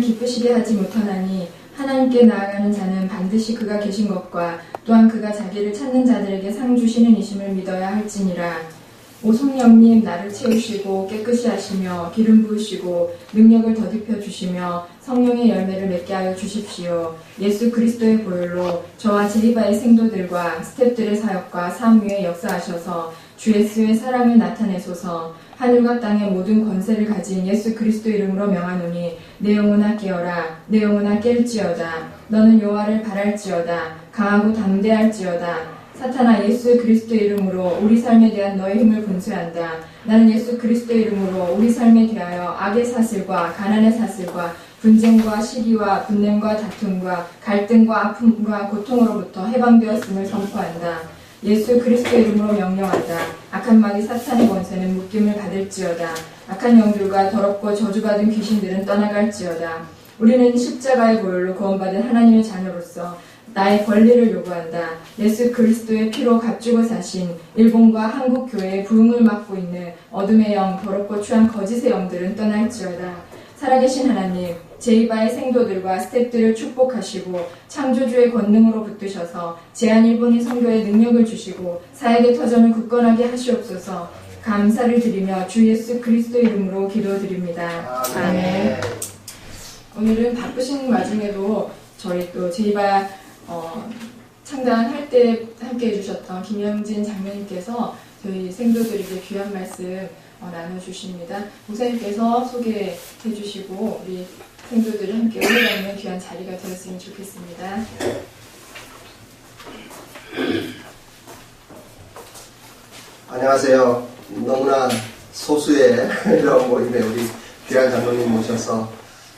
기쁘시게 하지 못하나니 하나님께 나아가는 자는 반드시 그가 계신 것과 또한 그가 자기를 찾는 자들에게 상 주시는 이심을 믿어야 할지니라. 오 성령님, 나를 채우시고 깨끗이 하시며 기름 부으시고 능력을 더딥혀 주시며 성령의 열매를 맺게 하여 주십시오. 예수 그리스도의 보혈로 저와 제이바의 생도들과 스텝들의 사역과 삶 위에 역사하셔서 주 예수의 사랑을 나타내소서. 하늘과 땅의 모든 권세를 가진 예수 그리스도 이름으로 명하노니 내 영혼아 깨어라. 내 영혼아 깰지어다. 너는 여호와를 바랄지어다. 강하고 담대할지어다. 사탄아, 예수 그리스도 이름으로 우리 삶에 대한 너의 힘을 분쇄한다. 나는 예수 그리스도 이름으로 우리 삶에 대하여 악의 사슬과 가난의 사슬과 분쟁과 시기와 분냄과 다툼과 갈등과 아픔과 고통으로부터 해방되었음을 선포한다. 예수 그리스도 이름으로 명령한다. 악한 마귀 사탄의 권세는 묶임을 받을지어다. 악한 영들과 더럽고 저주받은 귀신들은 떠나갈지어다. 우리는 십자가의 보혈로 구원받은 하나님의 자녀로서 나의 권리를 요구한다. 예수 그리스도의 피로 값주고 사신 일본과 한국 교회의 부흥을 막고 있는 어둠의 영, 더럽고 추한 거짓의 영들은 떠날지어다. 살아계신 하나님, 제이바의 생도들과 스태프들을 축복하시고 창조주의 권능으로 붙드셔서 제한일본인 선교에 능력을 주시고 사역의 터전을 굳건하게 하시옵소서. 감사를 드리며 주 예수 그리스도 이름으로 기도드립니다. 아멘. 오늘은 바쁘신 와중에도 저희 또 제이바 창단할 때 함께 해주셨던 김영진 장로님께서 저희 생도들에게 귀한 말씀 나눠주십니다. 목사님께서 소개해 주시고 우리 생도들을 함께 응원하는 귀한 자리가 되었으면 좋겠습니다. 안녕하세요. 너무나 소수의 이런 모임에 우리 귀한 장로님 모셔서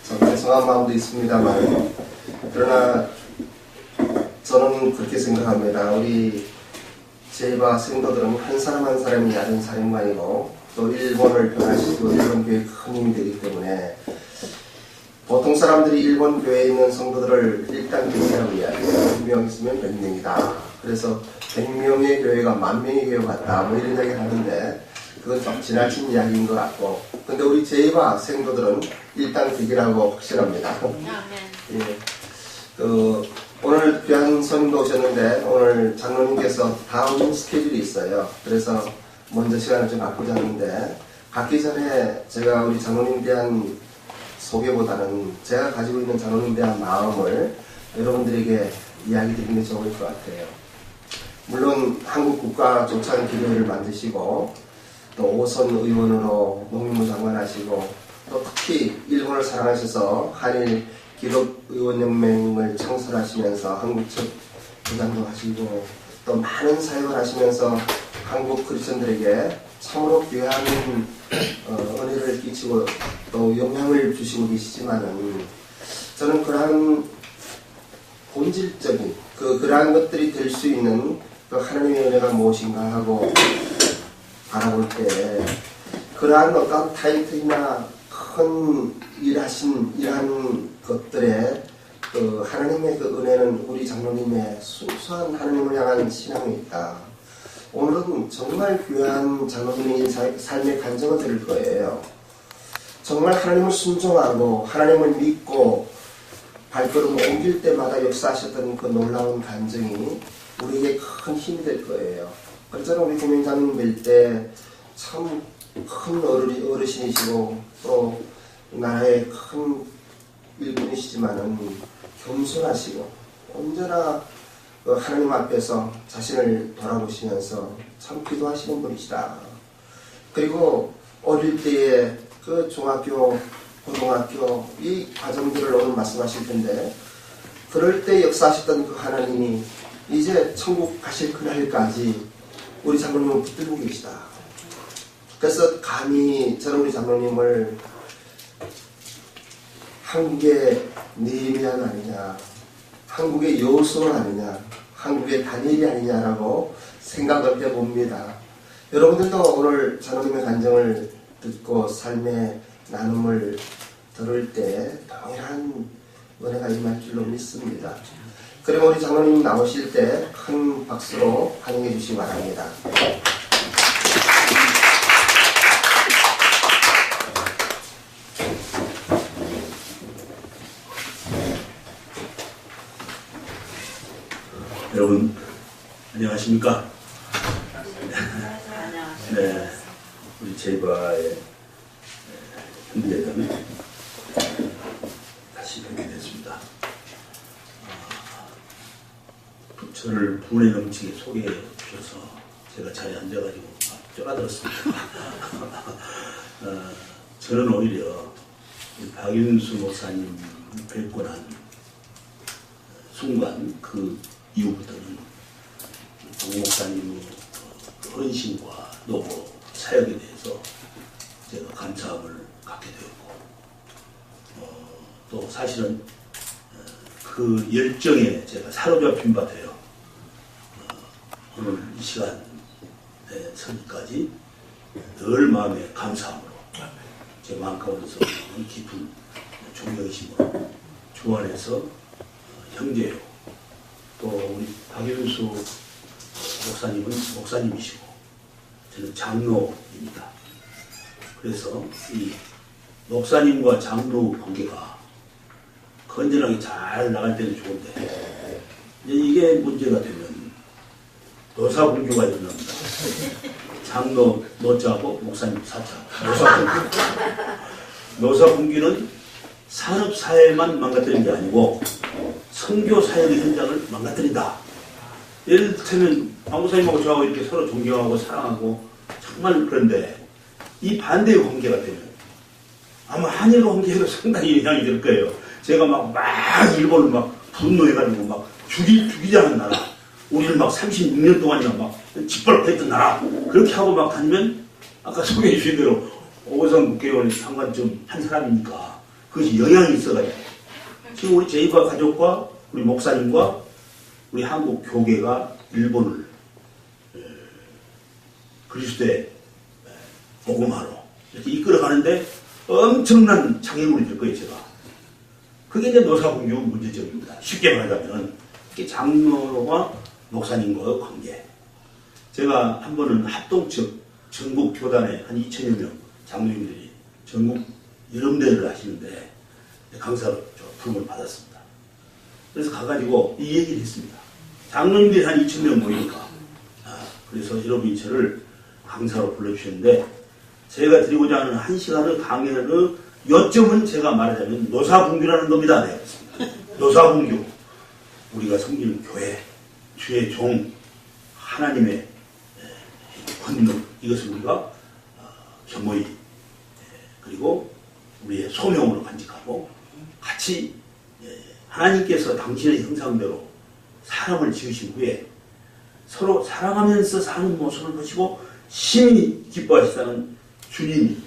좀 죄송한 마음도 있습니다만, 그러나 저는 그렇게 생각합니다. 우리 제이바 생도들은 한 사람 한 사람이 야전 사령관이고 또 일본을 변화시키고 일본 교회에 큰 힘이 되기 때문에 보통 사람들이 일본 교회에 있는 성도들을 일단 교회라고 이야기해요. 100명 있으면 100명이다. 그래서 100명의 교회가 10,000명의 교회가 같다. 뭐 이런 이야기를 하는데 그건 좀 지나친 이야기인 것 같고, 근데 우리 제이바 생도들은 일단 교회라고 확실합니다. 예. 오늘 귀한 손님도 오셨는데 오늘 장로님께서 다음 스케줄이 있어요. 그래서 먼저 시간을 좀 갖고자 하는데, 갖기 전에 제가 우리 장로님에 대한 소개보다는 제가 가지고 있는 장로님에 대한 마음을 여러분들에게 이야기 드리는 게 좋을 것 같아요. 물론 한국 국가 조찬 기도회를 만드시고 또 5선 의원으로 농림부 장관 하시고 또 특히 일본을 사랑하셔서 한일 기독의원연맹을 창설하시면서 한국 첫 부장도 하시고 또 많은 사역을 하시면서 한국 크리스천들에게 참으로 귀한 은혜를 끼치고 또 영향을 주시고 계시지만은, 저는 그러한 본질적인 그러한 것들이 될 수 있는 그 하나님의 은혜가 무엇인가 하고 바라볼 때, 그러한 어떤 타이틀이나 큰 일하는 것들에 그 하나님의 그 은혜는 우리 장로님의 순수한 하나님을 향한 신앙이 있다. 오늘은 정말 귀한 장로님의 삶의 간증을 드릴 거예요. 정말 하나님을 순종하고 하나님을 믿고 발걸음을 옮길 때마다 역사하셨던 그 놀라운 간증이 우리에게 큰 힘이 될 거예요. 그렇잖아, 우리 고명장님 뵐 때 참 큰 어르신이시고 또 나라의 큰 일꾼이시지만은 겸손하시고 언제나 하나님 앞에서 자신을 돌아보시면서 참 기도하시는 분이시다. 그리고 어릴 때의 그 중학교, 고등학교 이 과정들을 오늘 말씀하실 텐데, 그럴 때 역사하셨던 그 하나님이 이제 천국 가실 그날까지 우리 장로님을 붙들고 계시다. 그래서 감히 저는 우리 장로님을 한국의 느헤미야가 아니냐, 한국의 여호수아 아니냐, 한국의 다니엘이 아니냐라고 생각을 해봅니다. 여러분들도 오늘 장로님의 간증을 듣고 삶의 나눔을 들을 때 동일한 은혜가 임할 줄로 믿습니다. 그럼 우리 장로님 나오실 때 큰 박수로 환영해 주시기 바랍니다. 안녕하십니까? 네, 우리 제이바의 형제자매 다시 뵙게 됐습니다. 저를 분에 넘치게 소개해 주셔서 제가 자리에 앉아가지고 막 쫄아들었습니다. 저는 오히려 박윤수 목사님 뵙고 난 순간 그 이후부터는 박 목사님의 헌신과 노고 사역에 대해서 제가 감사함을 갖게 되었고 또 사실은 그 열정에 제가 사로잡힌 바 되어 오늘 이 시간에 서기까지 늘 마음에 감사함으로 제 마음 가운데서 깊은 존경심으로 주 안에서 형제요. 또 우리 박윤수 목사님은 목사님이시고 저는 장로입니다. 그래서 이 목사님과 장로 관계가 건전하게 잘 나갈 때는 좋은데 이게 문제가 되면 노사분규가 일어납니다. 장로 노자하고 목사님 사자. 노사분규는 산업사회만 망가뜨리는 게 아니고 선교사역의 현장을 망가뜨린다. 예를 들면 박 목사님하고 저하고 이렇게 서로 존경하고 사랑하고 정말 그런데 이 반대의 관계가 되면 아마 한일 관계에도 상당히 영향이 될 거예요. 제가 막 일본을 막 분노해가지고 막 죽이자는 나라, 우리를 막 36년 동안이나 막 짓밟았던 나라, 그렇게 하고 막 다니면 아까 소개해 주신 대로 오거성 국회의원이 상관좀 한 사람이니까 그것이 영향이 있어가지고 지금 우리 제이바 가족과 우리 목사님과 우리 한국 교계가 일본을 그리스도의 복음화로 이렇게 이끌어가는데 엄청난 장애물이 될 거예요, 제가. 그게 이제 노사분규 문제점입니다. 쉽게 말하자면 이게 장로와 목사님과의 관계. 제가 한 번은 합동측 전국 교단에 한 2,000여 명 장로님들이 전국 여름대회를 하시는데 강사로 부름을 받았습니다. 그래서 가가지고 이 얘기를 했습니다. 장로님들이 한 2,000명 모이니까 그래서 여러분이 저를 강사로 불러주셨는데 제가 드리고자 하는 1시간의 강연의 요점은 제가 말하자면 노사분규라는 겁니다. 네, 노사분규. 우리가 섬기는 교회, 주의 종, 하나님의 권능, 이것을 우리가 겸허히 그리고 우리의 소명으로 간직하고 같이 하나님께서 당신의 형상대로 사람을 지으신 후에 서로 사랑하면서 사는 모습을 보시고 심히 기뻐하시다는 주님이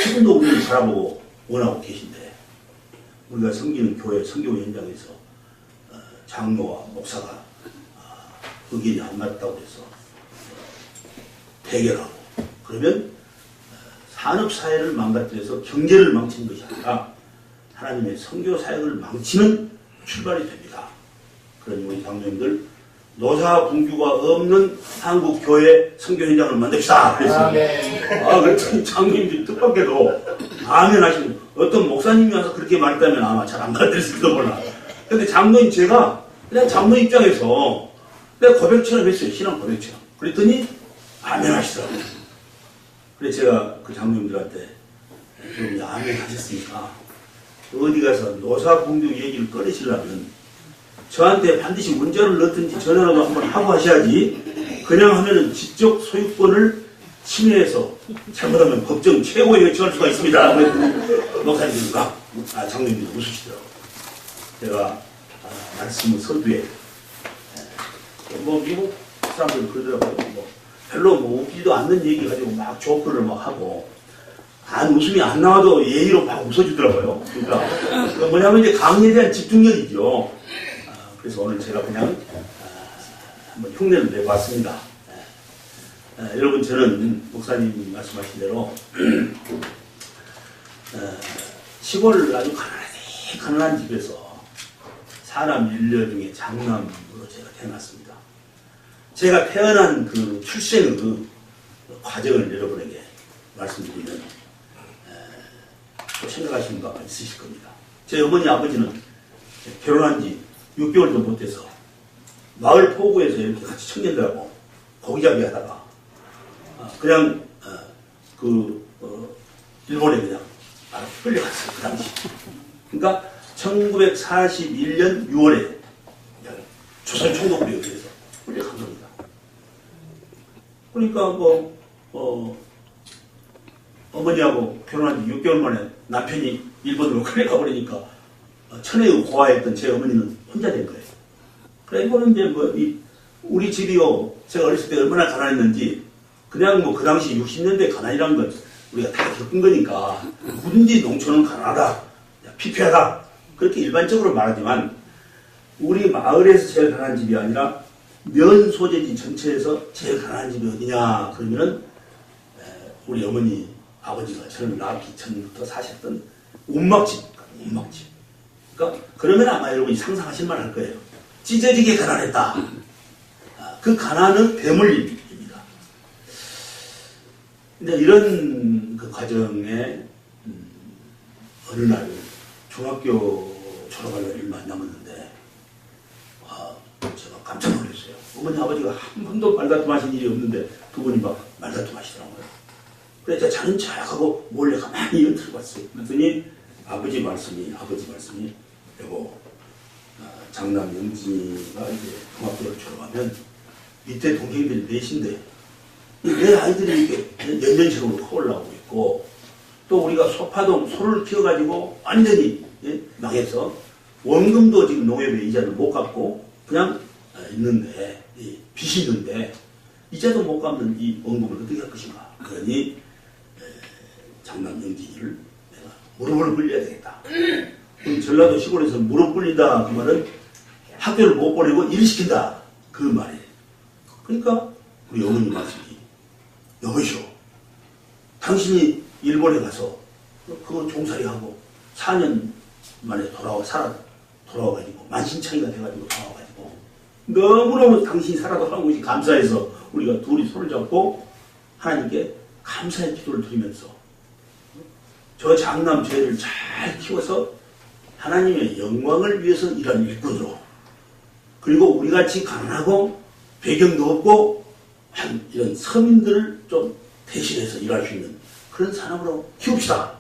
지금도 우리를 바라보고 원하고 계신데 우리가 섬기는 교회, 선교 현장에서 장로와 목사가 의견이 안 맞다고 해서 대결하고 그러면 산업사회를 망가뜨려서 경제를 망치는 것이 아니라 하나님의 선교 사역을 망치는 출발이 됩니다. 그러니 우리 장로님들 노사분규가 없는 한국 교회 선교 현장을 만듭시다. 그랬어요. 그랬더니 장로님들이 뜻밖에도 아멘 하시고 어떤 목사님이 와서 그렇게 말했다면 아마 잘 안 받아들였을지도 몰라. 근데 장로님 제가 그냥 장로 입장에서 내가 고백처럼 했어요. 신앙 고백처럼. 그랬더니 아멘 하시더라고요. 그래서 제가 그 장로님들한테 여러분이 아멘 하셨으니까 어디 가서 노사분규 얘기를 꺼내시려면 저한테 반드시 문자를 넣든지 전화라도 한번 하고 하셔야지 그냥 하면은 지적 소유권을 침해해서 잘못하면 법정 최고에 요청할 수가 있습니다. 목사님들과 장로님들이 웃으시더라고요. 제가 말씀을 서두에 미국 사람들 그러더라고요. 별로 웃기도 않는 얘기 가지고 막 조크를 막 하고 웃음이 안 나와도 예의로 막 웃어주더라고요. 그러니까 뭐냐면 이제 강의에 대한 집중력이죠. 그래서 오늘 제가 그냥 한번 흉내를 내봤습니다. 여러분 저는 목사님 말씀하신 대로 시골 아주 가난한 집에서 사람 일녀 중에 장남으로 제가 태어났습니다. 제가 태어난 그 출생의 그 과정을 여러분에게 말씀드리면 또 생각하시는 바가 있으실 겁니다. 제 어머니 아버지는 결혼한 지 6개월도 못돼서 마을 포구에서 이렇게 같이 청년들하고 고기잡이 하다가 그냥 일본에 그냥 끌려갔어요. 그 당시. 그러니까 1941년 6월에 조선 총독부에 의해서 끌려간 겁니다. 그러니까 어머니하고 결혼한 지 6개월 만에 남편이 일본으로 끌려가 버리니까 천혜의 고아였던 제 어머니는 혼자 된 거예요. 그래 이거는 이제 우리 집이요, 제가 어렸을 때 얼마나 가난했는지 그냥 그 당시 60년대 가난이란 건 우리가 다 겪은 거니까 누구든지 농촌은 가난하다, 피폐하다 그렇게 일반적으로 말하지만 우리 마을에서 제일 가난한 집이 아니라 면 소재지 전체에서 제일 가난한 집이 어디냐 그러면은 우리 어머니 아버지가 저를 낳기 전부터 사셨던 운막집. 그러니까 그러면 아마 여러분이 상상하실 만할 거예요. 찢어지게 가난했다. 그 가난은 대물림입니다. 근데 이런 그 과정에 어느 날 중학교 졸업할 날이 얼마 안 남았는데 제가 깜짝 놀랐어요. 어머니 아버지가 한 번도 말다툼하신 일이 없는데 두 분이 막 말다툼하시더라고요. 그래서 자는 척하고 몰래 가만히 연틀어 봤어요. 그랬더니 아버지 말씀이 여보, 장남 영진이가 이제 중학교를 졸업하면 밑에 동생들이 넷인데 내 아이들이 이렇게 연년식으로 커올라오고 있고 또 우리가 소를 키워가지고 완전히 망해서 원금도 지금 농협에 이자를 못 갚고 그냥 있는데 빚이 있는데 이자도 못 갚는 이 원금을 어떻게 할 것인가. 그러니 장남 영진이를 내가 무릎을 꿇려야 되겠다. 전라도 시골에서 무릎 꿇린다 그 말은 학교를 못 보내고 일을 시킨다 그 말이에요. 그러니까 우리 어머니 말씀이 여보시오, 당신이 일본에 가서 그 종살이하고 4년 만에 돌아와가지고 만신창이가 돼가지고 돌아와가지고 너무너무 당신이 살아도 하는 것이 감사해서 우리가 둘이 손을 잡고 하나님께 감사의 기도를 드리면서 저 장남 죄를 잘 키워서 하나님의 영광을 위해서 일하는 일꾼으로 그리고 우리같이 가난하고 배경도 없고 한 이런 서민들을 좀 대신해서 일할 수 있는 그런 사람으로 키웁시다.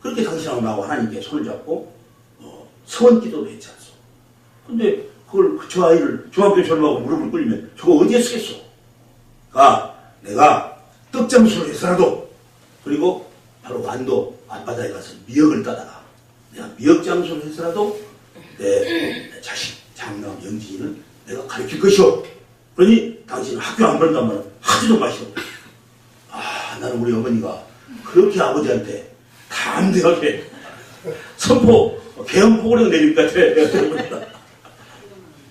그렇게 당신하고 나하고 하나님께 손을 잡고 서원 기도도 했지 않소. 근데 그걸 저 아이를 중학교 졸업하고 무릎을 꿇리면 저거 어디에 쓰겠소? 내가 떡점수를 해서라도 그리고 바로 완도 앞바다에 가서 미역을 따다가 내가 미역 장수를 해서라도 내 자식 장남 영진이는 내가 가르칠 것이오. 그러니 당신은 학교 안 보낸단 말은 하지도 마시오. 나는 우리 어머니가 그렇게 아버지한테 담대하게 개헌 포고령 내릴 것 같아.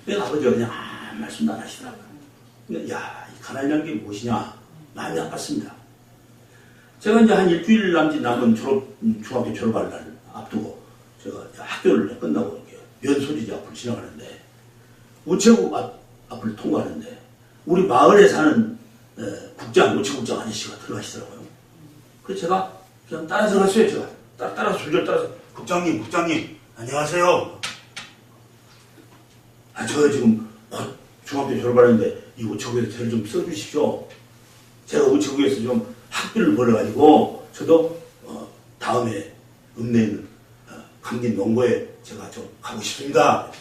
내가 아버지가 그냥 아무 말씀도 안 하시더라고요. 이 가난이라는 게 무엇이냐 마음이 아팠습니다. 제가 이제 한 일주일 남은 중학교 졸업할 날 앞두고 제가 학교를 끝나고 이렇게 면소지지 앞을 지나가는데 우체국 앞을 통과하는데 우리 마을에 사는 우체국장 아저씨가 들어가시더라고요. 그래서 제가 그냥 따라 들어갔어요. 제가 따라서 줄줄 따라서 국장님 안녕하세요. 저 지금 곧 중학교 졸업하는데 이 우체국에서 저를 좀 써주십시오. 제가 우체국에서 좀 학비를 벌어가지고 저도 다음에 읍내에 있는 강진 농고에 제가 좀 가고 싶습니다.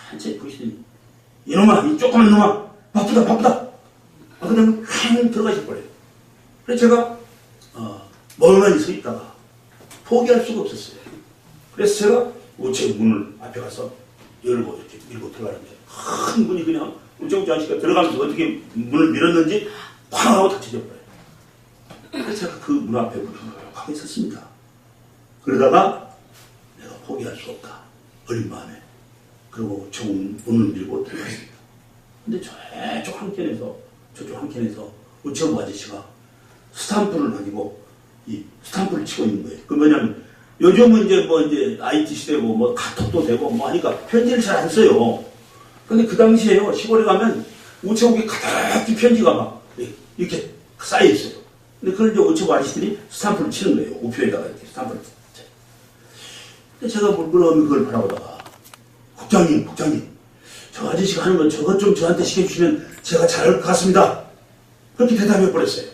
천천히 보시더니 이놈아, 이 조그만 놈아, 바쁘다. 그러면 휙 들어가실 거예요. 그래서 제가 멍하니 서 있다가 포기할 수가 없었어요. 그래서 제가 우체국 문을 앞에 가서 열고 이렇게 밀고 들어가는데 큰 문이 그냥 우체국 아저씨가 들어가면서 어떻게 문을 밀었는지 쾅 하고 닫혀져 버려요. 그래서 제가 그 문 앞에 불편하고 있었습니다. 그러다가 내가 포기할 수 없다. 어린 마음에. 그리고 우체국 문을 밀고 들어갔습니다. 근데 저쪽 한켠에서 우체국 아저씨가 스탬프를 가지고 이 스탬프를 치고 있는 거예요. 그 뭐냐면 요즘은 이제 IT 시대고 카톡도 되고 하니까 편지를 잘 안 써요. 근데 그 당시에요, 시골에 가면 우체국에 가득히 편지가 막 이렇게 쌓여 있어요. 근데 그걸 이제 우체국 아저씨들이 스탬프를 치는 거예요. 우표에다가 이렇게 스탬프를. 근데 제가 물끄러미 그걸 바라보다가 국장님, 저 아저씨가 하는 건 저것 좀 저한테 시켜주시면 제가 잘할 것 같습니다. 그렇게 대답해 버렸어요.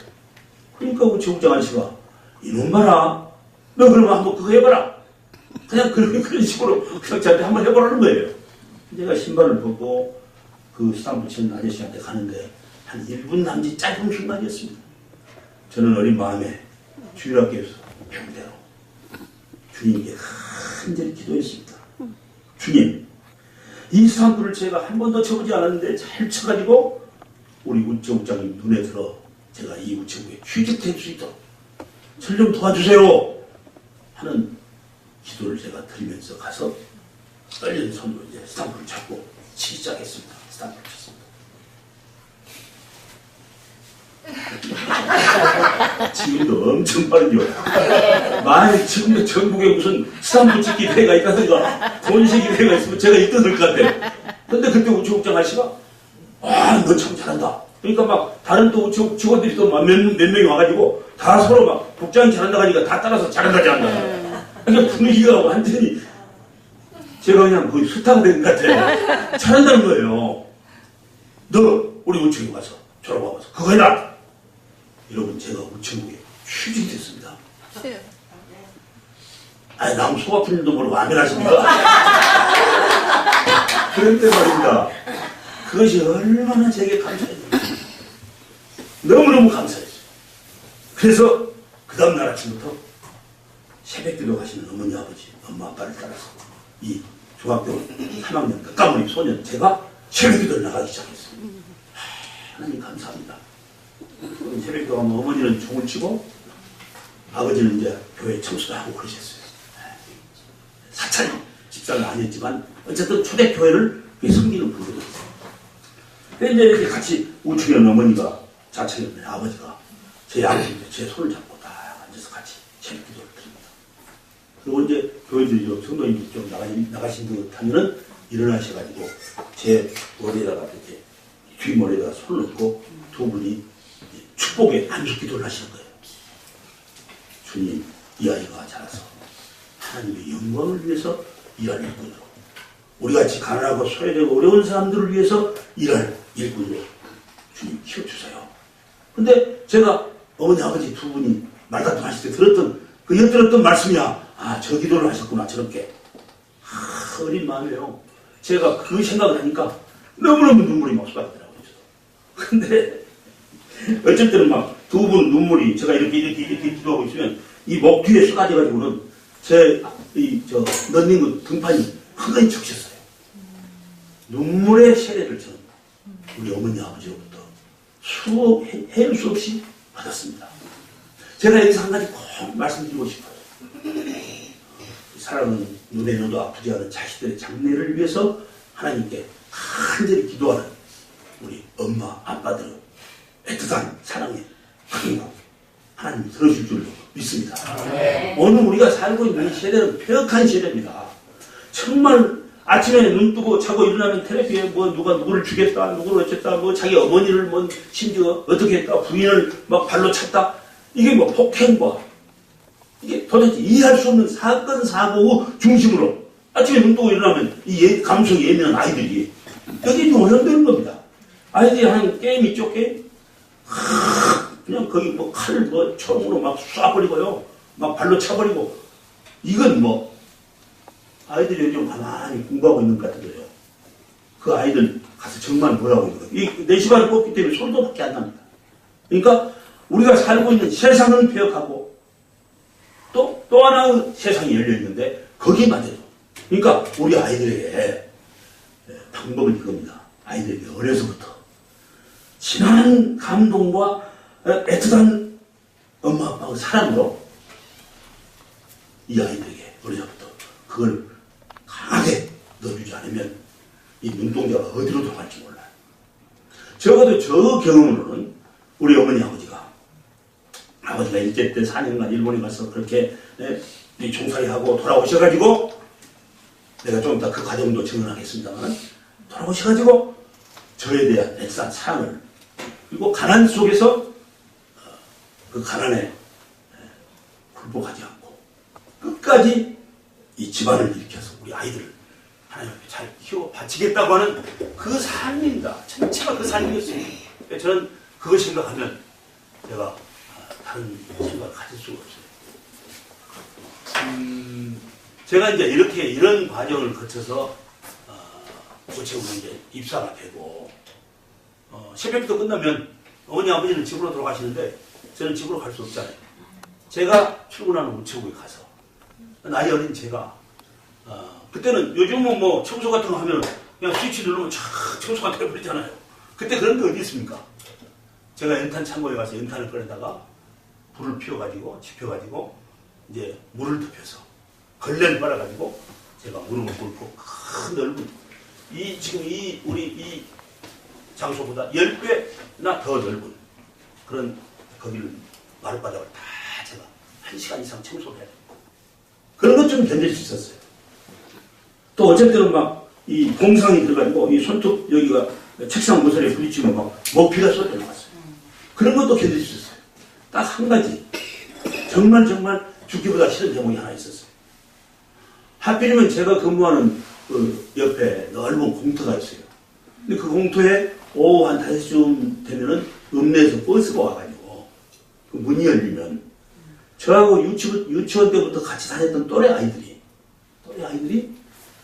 그러니까 우체국장 아저씨가 이놈 봐라. 너 그러면 한번 그거 해봐라. 그냥 그런 식으로 그냥 저한테 한번 해보라는 거예요. 제가 신발을 벗고 그 스탬프 치는 아저씨한테 가는데 한 1분 남짓 짧은 순간이었습니다. 저는 어린 마음에 주일학교에서 배운 대로 주님께 간절히 기도했습니다. 주님, 이 스탬프를 제가 한 번도 쳐보지 않았는데 잘 쳐가지고 우리 우체국장님 눈에 들어 제가 이 우체국에 취직될 수 있도록 절 좀 도와주세요 하는 기도를 제가 드리면서 가서 떨리는 손으로 이제 스탬프를 잡고 치기 시작했습니다. 스탬프를 쳤습니다. 지금도 엄청 빠르죠. 만약 지금도 전국에 무슨 스탬프 찍기 대회가 있다든가 돈시기 대회가 있으면 제가 1등 될 것 같아요. 근데 그때 우체국장 아저씨가 너 참 잘한다. 그러니까 막 다른 또 우체국 직원들이 또 몇 명이 와가지고 다 서로 막 국장이 잘한다 하니까 다 따라서 잘한다. 그러니까 분위기가 완전히 제가 그냥 거의 스타가 된 것 같아요. 잘한다는 거예요. 너 우리 우체국 가서 졸업하고 와서 그거 해라. 여러분 제가 우체국에 취직이 됐습니다. 아니 남 속 아픈 일도 모르고 안면하십니까? 그런데 말입니다. 그것이 얼마나 제게 감사했는지 너무너무 감사했어요. 그래서 그 다음날 아침부터 새벽기도 가시는 어머니 아버지 엄마 아빠를 따라서 이 중학교 3학년 끝가무리 소년 제가 새벽기도를 나가기 시작했어요. 하나님 감사합니다. 새벽기도 가면 어머니는 종을 치고 아버지는 이제 교회 청소도 하고 그러셨어요. 사찰 집사는 아니었지만 어쨌든 초대교회를 섬기는 분들이었어요. 근데 이제 이렇게 같이 우측에 어머니가 좌측에 있는 아버지가 제 양심에 제 손을 잡고 딱 앉아서 같이 새벽기도를 드립니다. 그리고 이제 교회들이 성도님들이 좀 나가신 듯 하면은 일어나셔가지고 제 머리에다가 이렇게 뒷머리에다가 손을 넣고 두 분이 축복의 안식기도를 하시는 거예요. 주님, 이 아이가 자라서 하나님의 영광을 위해서 일할 일꾼으로 우리같이 가난하고 소외되고 어려운 사람들을 위해서 일할 일꾼으로 주님 키워주세요. 근데 제가 어머니 아버지 두 분이 말다툼 하실 때 들었던 그 엿들었던 말씀이야. 저 기도를 하셨구나 저렇게. 어린 마음이에요. 제가 그 생각을 하니까 너무너무 눈물이 막 쏟아지더라고요. 근데 어쩔 때는 막 두 분 눈물이 제가 이렇게 기도하고 있으면 이 목 뒤에 쏟아져가지고는 넣는 그 등판이 흥건히 적셨어요. 눈물의 세례를 저는 우리 어머니 아버지로부터 헤일 수 없이 받았습니다. 제가 여기서 한 가지 꼭 말씀드리고 싶어요. 사랑하는 눈에 넣어도 아프지 않은 자식들의 장래를 위해서 하나님께 간절히 기도하는 우리 엄마 아빠들은 애틋한 사랑에 하나님이 들어줄 줄로 믿습니다. 오늘 우리가 살고 있는 이 세대는 폐역한 세대입니다. 정말 아침에 눈 뜨고 자고 일어나면 텔레비에 뭐 누가 누구를 죽였다, 누구를 어쨌다, 뭐 자기 어머니를 뭐 심지어 어떻게 했다, 부인을 막 발로 찼다. 이게 뭐 폭행과 이게 도대체 이해할 수 없는 사건 사고 중심으로 아침에 눈 뜨고 일어나면 이 감성이 예민한 아이들이 여기 오염되는 겁니다. 아이들이 하는 게임 있죠, 게임? 그냥 거기 뭐 칼을 뭐 총으로 막 쏴버리고요. 막 발로 차버리고. 이건 뭐, 아이들이 요즘 가만히 공부하고 있는 것 같은 거예요. 그 아이들 가서 정말 뭐라고 있는 거예요. 이 4시 반에 뽑기 때문에 소리도 밖에 안 납니다. 그러니까 우리가 살고 있는 세상은 폐역하고 또 하나의 세상이 열려있는데 거기마저도. 그러니까 우리 아이들에게 방법은 이겁니다. 아이들에게 어려서부터 진한 감동과 애틋한 엄마 아빠의 사랑으로 이 아이들에게 어려서부터 그걸 강하게 넣어주지 않으면 이 눈동자가 어디로 들어갈지 몰라요. 적어도 저 경험으로는 우리 어머니 아버지가 일제 때 4년간 일본에 가서 그렇게 종살이 하고 돌아오셔가지고 내가 좀 이따 그 과정도 증언하겠습니다만 돌아오셔가지고 저에 대한 애틋한 사랑을 그리고 가난 속에서 그 가난에 굴복하지 않고 끝까지 이 집안을 일으켜서 우리 아이들을 하나님 앞에 잘 키워 바치겠다고 하는 그 삶입니다. 전체가 그 삶이었어요. 저는 그걸 생각하면 제가 다른 생각을 가질 수가 없어요. 제가 이제 이런 과정을 거쳐서 우체국에 이제 입사가 되고 새벽부터 끝나면 어머니 아버지는 집으로 돌아가시는데 저는 집으로 갈 수 없잖아요. 제가 출근하는 우체국에 가서 나이 어린 제가 그때는 요즘은 뭐 청소 같은 거 하면 그냥 스위치 누르면 촥 청소가 돼버리잖아요. 그때 그런 게 어디 있습니까? 제가 연탄 창고에 가서 연탄을 꺼내다가 불을 피워가지고 지펴가지고 이제 물을 덮여서 걸레를 빨아가지고 제가 무릎을 꿇고 큰 넓은 지금 우리 이 장소보다 10배나 더 넓은 그런 거기를 마룻바닥을 다 제가 1시간 이상 청소를 해야 돼요. 그런 것 좀 견딜 수 있었어요. 또 어쨌든 막 이 공상이 들어가지고 이 손톱 여기가 책상 모서리에 부딪히면 막 모피가 쏟아 나왔어요. 그런 것도 견딜 수 있었어요. 딱 한 가지 정말 죽기보다 싫은 제목이 하나 있었어요. 하필이면 제가 근무하는 그 옆에 넓은 공터가 있어요. 근데 그 공터에 오후 한 5시쯤 되면은 읍내에서 버스가 와가지고 그 문이 열리면 저하고 유치원 때부터 같이 다녔던 또래 아이들이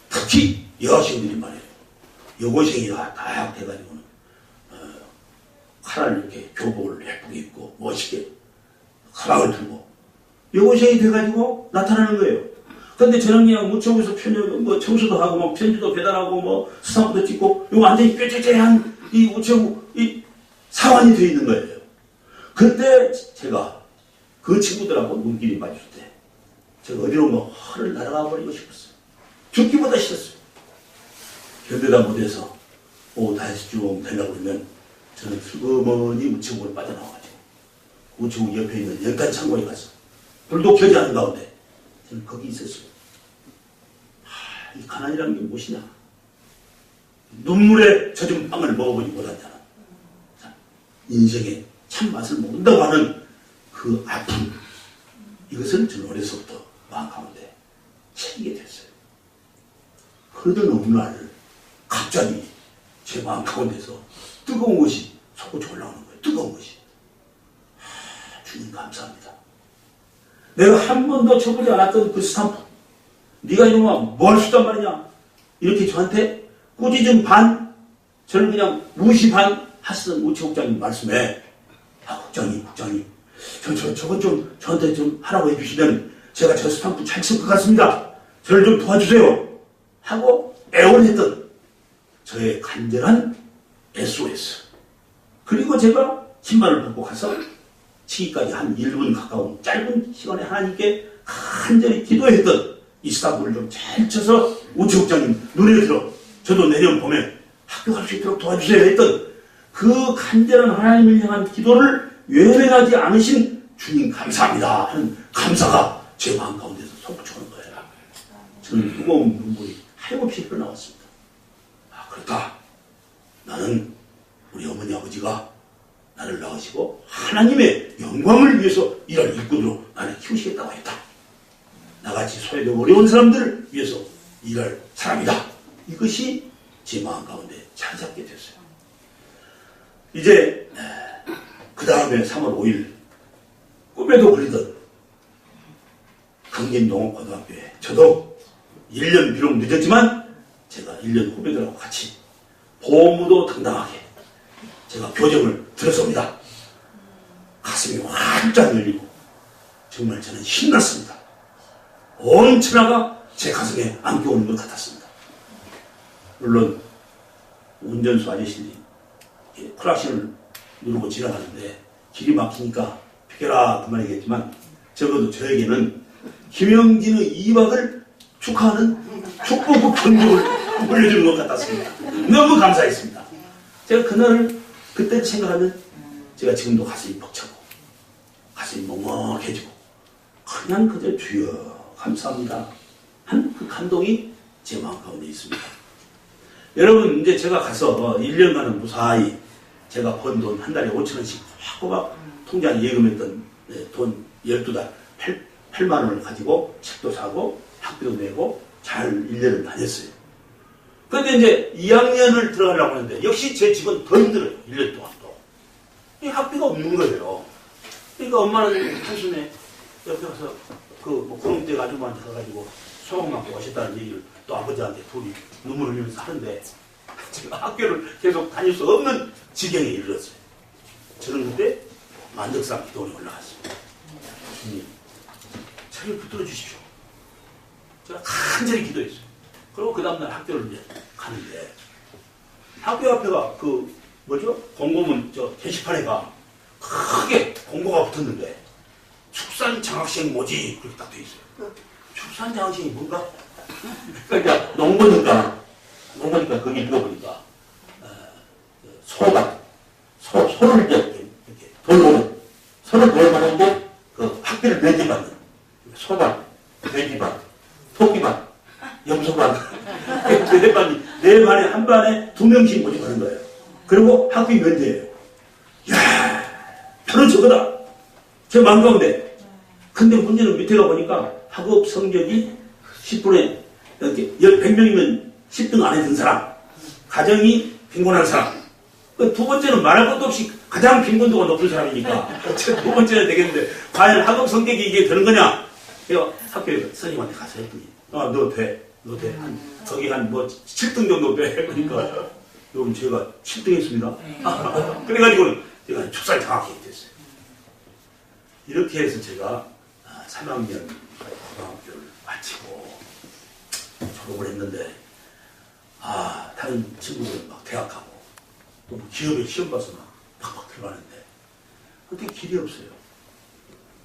특히 여학생들이 말이에요. 여고생이 다 돼가지고는 칼을 이렇게 교복을 예쁘게 입고 멋있게 가방을 들고 여고생이 돼가지고 나타나는 거예요. 근데 저는 그냥 우체국에서 뭐 청소도 하고 뭐 편지도 배달하고 뭐 수상부도 찍고 요 완전히 꾀죄죄한 이 우체국 이 사관이 되어 있는 거예요. 그때 제가 그 친구들하고 눈길이 맞을 때 제가 어디론가 허를 날아가 버리고 싶었어요. 죽기보다 싫었어요. 견디다 못해서 오후 5시쯤 되려고 그러면 저는 슬그머니 우체국을 빠져나와가지고 우체국 옆에 있는 연탄 창고에 가서 불도 켜지 않은 가운데 저는 거기 있었어요. 이 가난이라는 게 무엇이냐? 눈물에 젖은 빵을 먹어보지 못한 자는 인생의 참맛을 모른다고 하는 그 아픔, 이것을 저는 어려서부터 마음 가운데 새기게 됐어요. 그러던 어느 날 갑자기 제 마음 가운데서 뜨거운 것이 솟구쳐 올라오는 거예요. 뜨거운 것이. 주님 감사합니다. 내가 한 번도 쳐보지 않았던 그 스탬프, 네가 이놈아 뭘 쓰단 말이냐, 이렇게 저한테 꾸짖은 반, 저를 그냥 무시 반 하시던 우체국장님 말씀에 국장님 저것 좀 저한테 좀 하라고 해주시면 제가 저 스탬프 잘 쓸 것 같습니다. 저를 좀 도와주세요 하고 애원했던 저의 간절한 SOS. 그리고 제가 신발을 벗고 가서 치기까지 한 1분 가까운 짧은 시간에 하나님께 간절히 기도했던 이 스탬프를 좀 잘 쳐서 우체국장님 눈에 들어 저도 내년 봄에 학교 갈 수 있도록 도와주세요 했던 그 간절한 하나님을 향한 기도를 외면하지 않으신 주님 감사합니다 하는 감사가 제 마음 가운데서 솟구쳐오는 거예요. 저는 무거운 눈물이 하염없이 흘러나왔습니다. 그렇다. 나는 우리 어머니 아버지가 나를 낳으시고 하나님의 영광을 위해서 일할 일꾼으로 나를 키우시겠다고 했다. 나같이 소외되고 어려운 사람들을 위해서 일할 사람이다. 이것이 제 마음 가운데 자리 잡게 됐어요. 이제 그 다음에 3월 5일 꿈에도 그리던 강진농업고등학교에 저도 1년 비록 늦었지만 제가 1년 후배들하고 같이 보무도 당당하게 제가 교정을 들었습니다. 가슴이 활짝 열리고 정말 저는 신났습니다. 온 천하가 제 가슴에 안겨오는 것 같았습니다. 물론 운전수 아저씨들이 클락션을 누르고 지나가는데 길이 막히니까 비켜라 그만이겠지만 적어도 저에게는 김영진의 2박을 축하하는 축복의 경적을 올려주는 것 같았습니다. 너무 감사했습니다. 제가 그날을 그때 생각하면 제가 지금도 가슴이 벅차고 가슴이 먹먹해지고 그냥 그저 주여 감사합니다 한 그 감동이 제 마음 가운데 있습니다. 여러분 이제 제가 가서 1년간은 무사히 제가 번 돈 한 달에 5,000원씩 꼬박 통장에 예금했던 돈 12달 8만 원을 가지고 책도 사고 학비도 내고 잘 1년을 다녔어요. 그런데 이제 2학년을 들어가려고 하는데 역시 제 집은 더 힘들어요. 1년 동안 또. 이 학비가 없는 거예요. 그러니까 엄마는 한숨에 옆에 가서 뭐 구름대 아줌마한테 가가지고 소금 맞고 오셨다는 얘기를 또 아버지한테 둘이 눈물 흘리면서 하는데 제가 학교를 계속 다닐 수 없는 지경에 이르렀어요. 저는 그때 만덕산 기도원에 올라갔어요. 주님, 책을 붙들어 주십시오. 제가 간절히 기도했어요. 그리고 그 다음날 학교를 이제 가는데 학교 앞에가 그 뭐죠? 공고문 게시판에가 크게 공고가 붙었는데 축산 장학생 모집 그렇게 딱 돼 있어요. 축산 장학생이 뭔가? 그러니까 이제 농부니까 거기 읽어보니까 소를 이렇게 돌보는 소를 돌보는데 그 학비를 매집받는 소반, 돼지반, 토끼반, 염소반 네 반에 한 반에 2명씩 모집하는 거예요. 그리고 학비 면제예요. 이야, 저는 저거다. 제 마음 가운데. 근데 문제는 밑에 가보니까 학업 성적이 10분에 이렇게 100명이면 10등 안에 든 사람, 가정이 빈곤한 사람. 두 번째는 말할 것도 없이 가장 빈곤도가 높은 사람이니까 두 번째는 되겠는데 과연 학업 성적이 이게 되는 거냐? 그래서 학교에 선생님한테 가서 했더니 너 돼. 거기 한 7등 정도 돼. 그러니까 여러분 제가 7등 했습니다. 그래가지고는 제가 축산 장학생이 됐어요. 이렇게 해서 제가 3학년 고등학교를 마치고 졸업을 했는데 다른 친구들은 막 대학하고 또 기업에 시험 봐서 막 팍팍 들어가는데 어떻게 길이 없어요.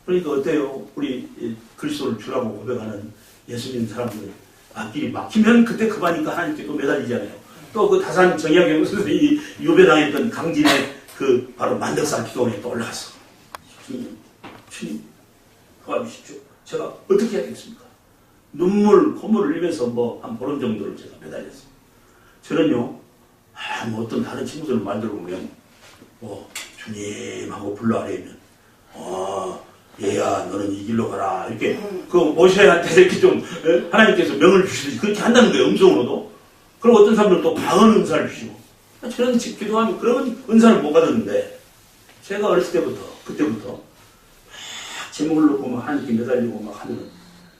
그러니까 어때요? 우리 그리스도를 주라고 고백하는 예수 믿는 사람들 앞길이 막히면 그때 그만이니까 하나님께 또 매달리잖아요. 또 그 다산 정약용 선생님이 유배당했던 강진의 그 바로 만덕산 기도원에 또 올라갔어. 주님 도와주십시오. 제가 어떻게 해야 되겠습니까? 콧물을 흘리면서 한 보름 정도를 제가 매달렸어요. 저는요, 어떤 다른 친구들을 만들어 보면, 주님 하고 불러 아래면, 얘야, 너는 이 길로 가라. 이렇게, 모세한테 이렇게 좀, 하나님께서 명을 주시듯이 그렇게 한다는 거예요, 음성으로도. 그리고 어떤 사람들은 또 방언 은사를 주시고. 저는 기도하면 그런 은사를 못 받았는데, 제가 어렸을 그때부터, 제목을 놓고 막 하나님께 매달리고 막 하는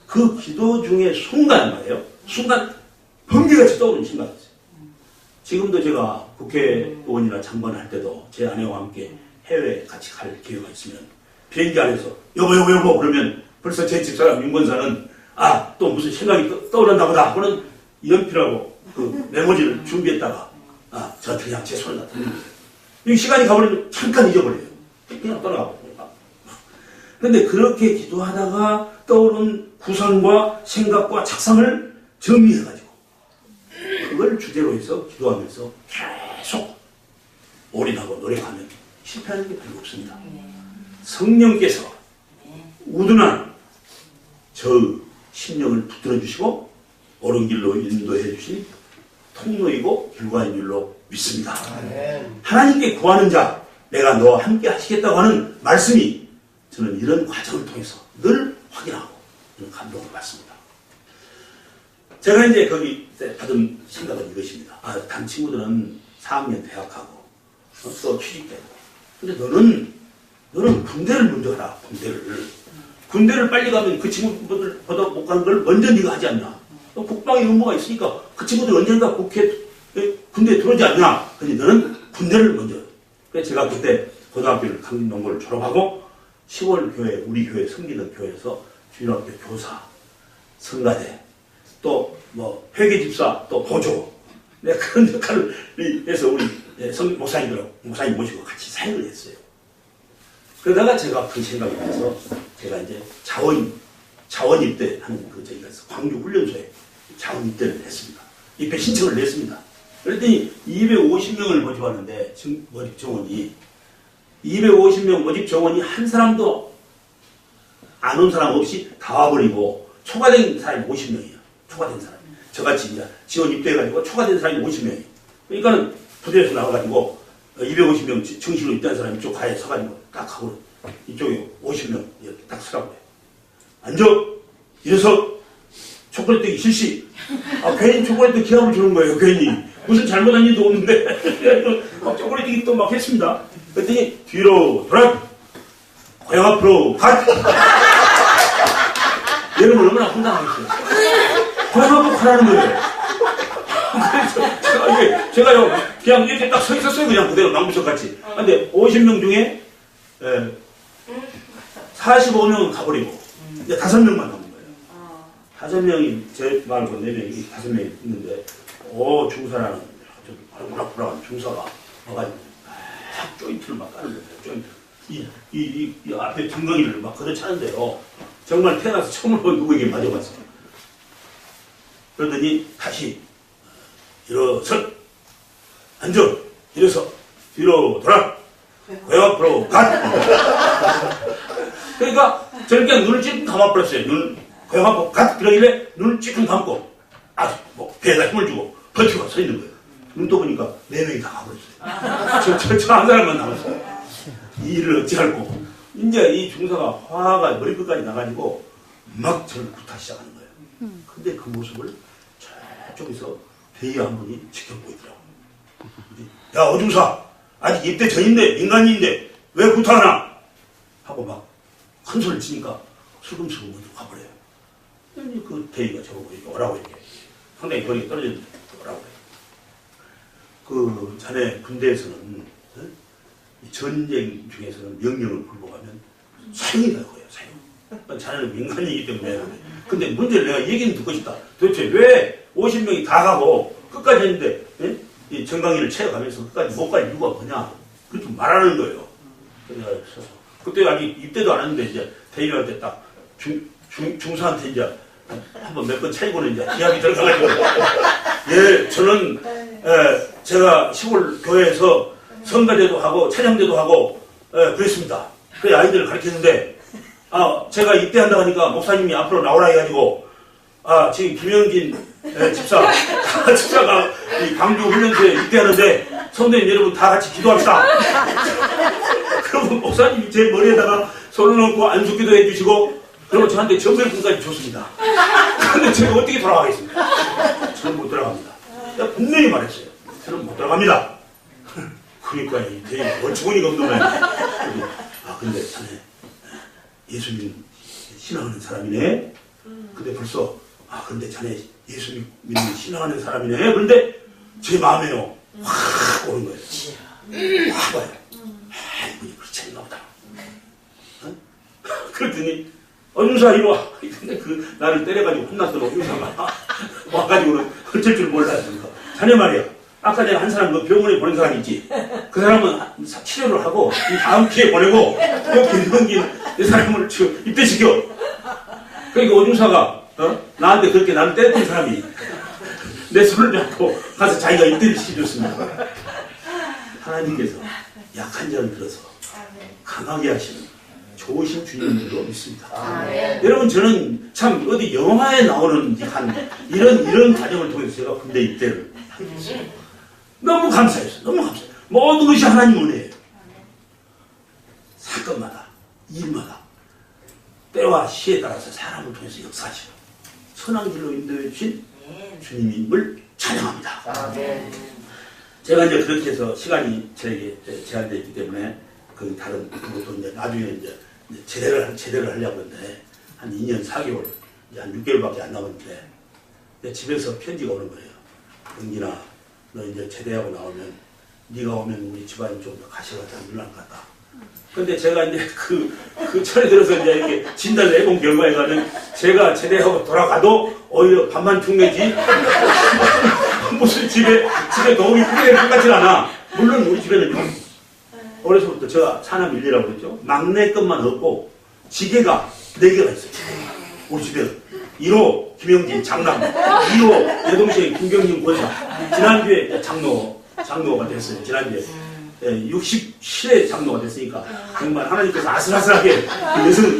그 기도 중에 순간 번개같이 떠오르는 순간이었어요. 지금도 제가 국회의원이나 장관 할 때도 제 아내와 함께 해외에 같이 갈 기회가 있으면 비행기 안에서 여보 그러면 벌써 제 집사람 윤건사는 또 무슨 생각이 떠오른다 보다. 그런 연필하고 그 메모지를 준비했다가 저한테 그냥 제 손에다 던진 거예요. 시간이 가버리면 잠깐 잊어버려요. 그냥 떠나가고. 그런데 그렇게 기도하다가 떠오른 구상과 생각과 착상을 정리해가지고 그걸 주제로 해서 기도하면서 계속 올인하고 노력하면 실패하는 게 별로 없습니다. 성령께서 우둔한 저 심령을 붙들어 주시고 옳은 길로 인도해 주신 통로이고 길과인 줄로 믿습니다. 하나님께 구하는 자 내가 너와 함께 하시겠다고 하는 말씀이 저는 이런 과정을 통해서 늘 확인하고 이런 감동을 받습니다. 제가 이제 거기 받은 생각은 이것입니다. 다른 친구들은 4학년 대학하고 또 취직되고 근데 너는 군대를 먼저 하라. 군대를 빨리 가면 그 친구들보다 못 가는 걸 먼저 네가 하지 않냐. 국방의 의무가 있으니까 그 친구들 언젠가 군대에 들어오지 않냐. 근데 너는 군대를 먼저. 그래서 제가 그때 고등학교를 강진농고를 졸업하고 10월 교회, 우리 교회 섬기던 교회에서 주일학교 교사, 성가대, 또 회계집사, 또 보조, 그런 역할을 해서 우리 목사님 모시고 같이 사역을 했어요. 그러다가 제가 그 생각이 나서 제가 이제 자원 입대하는 저희가 광주 훈련소에 자원 입대를 했습니다. 입회 신청을 냈습니다. 그랬더니 250명을 모집하는데 모집 정원이 250명 모집 정원이 한 사람도 안 온 사람 없이 다 와버리고 초과된 사람이 50명이에요. 초과된 사람. 저같이 이제 지원 입대해가지고 초과된 사람이 50명이에요. 그러니까는 부대에서 나와가지고 250명 정시로 입대한 사람이 이쪽 가에 서가지고 딱 하고 이쪽에 50명 이렇게 딱 서라고 해요. 앉아! 일어서! 초콜릿 실시. 괜히 초콜릿 기합을 주는 거예요. 괜히 무슨 잘못한 일도 없는데 막 초콜릿 또 막 했습니다. 그랬더니 뒤로 돌아 고향 앞으로 가. 여러분 얼마나 황당하겠어요. 고향 앞으로 가라는 거예요. 그래서 제가요 그냥 이렇게 딱 서 있었어요. 그냥 그대로 낭부석 같이. 근데 50명 중에 45명은 가버리고 이제 5명만 남은 거예요. 5명이 제 말고 4명이 5명이 있는데 중사라는 우락부락한 중사가 와가지고 막 조인트를 막 까는 거예요. 조인트. 이 앞에 둥덩이를 막 걷어차는데요. 정말 태어나서 처음으로 누구에게 맞아봤어요. 그러더니 다시 일어선 앉아 일어서 뒤로 돌아 고향 앞으로 갓. 그러니까 저는 그냥 눈을 찔끔 감아버렸어요. 눈 고향 앞으로 갓 그러길래 눈을 찔끔 감고 배에다 힘을 주고 버티고 서 있는 거예요. 눈 떠보니까 4명이 다 가버렸어요. 저 한 사람만 남았어요. 이 일을 어찌할꼬 이제 이 중사가 화가 머리끝까지 나가지고 막 저를 구타 시작하는 거예요. 근데 그 모습을 저쪽에서 대의가 한 분이 지켜보고 있더라고요. 야 어중사 아직 입대 전인데 민간인인데 왜 구타하나 하고 막 큰 소리를 치니까 슬금슬금 먼저 가버려요. 그 대의가 저보고 이렇게 오라고 이렇게 상당히 거리가 떨어졌는데 오라고 해요. 그 자네 군대에서는 전쟁 중에서는 명령을 불복하면 사형이 될 거예요. 사형. 자네는 민간인이기 때문에. 근데 문제를 내가 얘기는 듣고 싶다. 도대체 왜 50명이 다 가고 끝까지 했는데 이 정강이를 채워가면서 끝까지 못 갈 이유가 뭐냐. 그렇게 말하는 거예요. 그래서 그때 아직 입대도 안 했는데 이제 대위한테 딱 중사한테 이제 한번 몇 번 차이고는 이제 기합이 들어가가지고 예 저는 제가 시골 교회에서 성가대도 하고 찬양대도 하고 그랬습니다. 그래 아이들을 가르쳤는데 제가 입대한다고 하니까 목사님이 앞으로 나오라 해가지고 지금 김영진 집사가 이 광주 훈련소에 입대하는데 성도님 여러분 다 같이 기도합시다. 그러면 목사님이 제 머리에다가 손을 얹고 안수기도 해주시고 그리고 저한테 전멸금까지 줬습니다. 그런데 제가 어떻게 돌아가겠습니까? 저는 못 들어갑니다. 내가 분명히 말했어요. 저는 못 들어갑니다. 그러니까 이 대인 어처구니가 없는 거야. 근데 자네 예수님 신앙하는 사람이네. 근데 벌써 근데 자네 예수님 신앙하는 사람이네. 그런데 제 마음에요 확 오는 거예요. 확 와요. 이분이 그렇지 않나 보다. 그랬더니 어중사 이리 와. 근데 나를 때려가지고 혼났더니 어중사가 와가지고는 어쩔 줄 몰라요. 자네 말이야. 아까 내가 한 사람 병원에 보낸 사람 있지. 그 사람은 치료를 하고 다음 기회에 보내고 김동긴 이 사람을 지금 입대시켜. 그러니까 어중사가 나한테 그렇게 나를 때렸던 사람이 내 손을 잡고 가서 자기가 입대를 시켜줬습니다. 하나님께서 약한 자를 들어서 강하게 하시는 좋으신 주님으로 믿습니다. 여러분 저는 참 어디 영화에 나오는 이런 과정을 통해서 제가 군대 입대를 하게 됐어요. 너무 감사했어요. 너무 감사해요. 모든 것이 하나님 은혜예요. 사건마다 일마다 때와 시에 따라서 사람을 통해서 역사하시고 선한 길로 인도해 주신 주님임을 찬양합니다. 제가 이제 그렇게 해서 시간이 저에게 제한되어 있기 때문에 그 다른 것도 이제 나중에 이제 제대를 하려고 하는데 한 2년 4개월 이제 한 6개월밖에 안 남았는데 집에서 편지가 오는 거예요. 은gin아 너 이제 제대하고 나오면 네가 오면 우리 집안이 좀 더 가시가 다 늘어날 것 같다. 근데 제가 이제 그 철에 들어서 이제 이렇게 진단을 해본 결과에 가면 제가 제대하고 돌아가도 오히려 반만 죽내지 무슨 집에 도움이 크게 될 것 같진 않아. 물론 우리 집에는 어려서부터 제가 사남 일리라고 그랬죠. 막내 것만 없고 지게가 4개가 있어요. 우리 집에는 1호 김영진 장남, 2호 내 동생 김경진 권사. 지난주에 장로가 됐어요. 지난주에 67회 장로가 됐으니까 정말 하나님께서 아슬아슬하게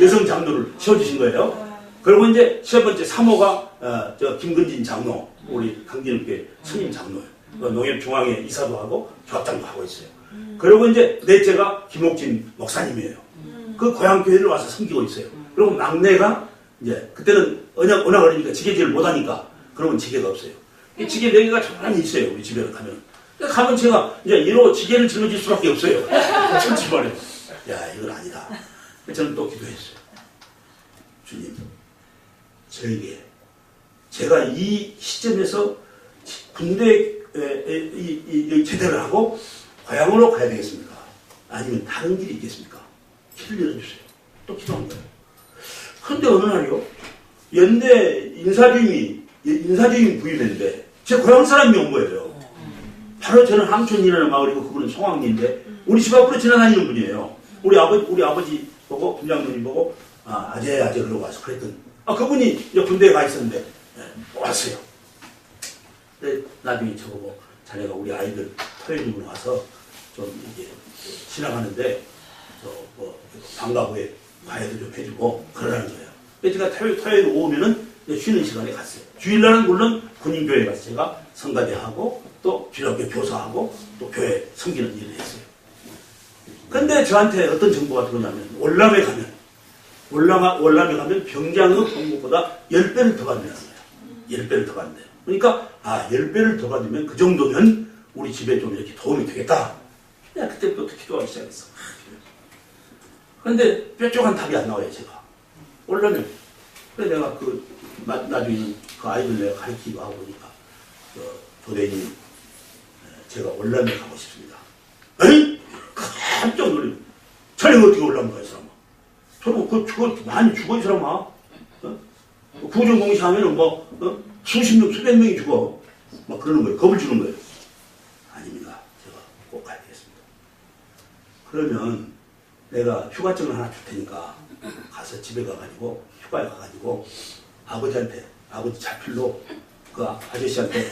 여성 장로를 세워주신 거예요. 그리고 이제 세 번째 3호가 김근진 장로, 우리 강진교회 스님 장로예요. 농협중앙회 이사도 하고 교합장도 하고 있어요. 그리고 이제 넷째가 김옥진 목사님이에요. 그 고향교회를 와서 섬기고 있어요. 그리고 막내가 이제 그때는 워낙 어리니까 지게질을 못하니까 그러면 지게가 없어요. 이 지게 4개가 많이 있어요. 우리 집에 가면. 가면 제가 이제 이로 지게를 짊어질 수밖에 없어요. 솔직히 말해요. 야, 이건 아니다. 저는 또 기도했어요. 주님, 저에게 제가 이 시점에서 군대 제대를 하고 고향으로 가야 되겠습니까? 아니면 다른 길이 있겠습니까? 길을 열어주세요. 또 기도한 거예요. 그런데 어느 날이요, 연대 인사주임이 부임했는데 제 고향 사람이 온 거예요. 바로 저는 함촌이라는 마을이고 그분은 송악리인데 우리 집 앞으로 지나다니는 분이에요. 우리 아버지 보고 김장로님 보고 아재 그러고 와서 그랬더니 그분이 이제 군대에 가 있었는데 왔어요. 근데 나중에 저보고 자네가 우리 아이들 토요일으로 와서 좀 이렇게 지나가는데 방과 후에 과외도 좀 해주고 그러라는 거예요. 그래서 제가 토요일 오면은 쉬는 시간에 갔어요. 주일날은 물론 군인교회 가서 제가 성가대하고 또 기독교 교사하고 또 교회 섬기는 일을 했어요. 근데 저한테 어떤 정보가 들어오냐면 월남에 가면 병장의 봉급보다 10배를 더 받는다는 거예요. 10배를 더 받는대요. 그러니까 10배를 더 받으면 그 정도면 우리 집에 좀 이렇게 도움이 되겠다. 그때부터 기도하기 시작했어. 그런데 뾰족한 답이 안 나와요. 제가 월남에. 그래 내가 나중에 그 아이들 내가 가르치기도 하고 보니까 도대님 제가 월남에 가고 싶습니다. 에이? 깜짝 놀래요. 자네가 어떻게 월남에 가, 이 사람아? 저는 그거 많이 죽어, 이 사람아. 구조공시 하면은 수십 명, 수백 명이 죽어. 막 그러는 거예요. 겁을 주는 거예요. 아닙니다. 제가 꼭 가야 되겠습니다. 그러면 내가 휴가증을 하나 줄 테니까 가서 집에 가가지고 휴가에 가가지고 아버지 자필로 그 아저씨한테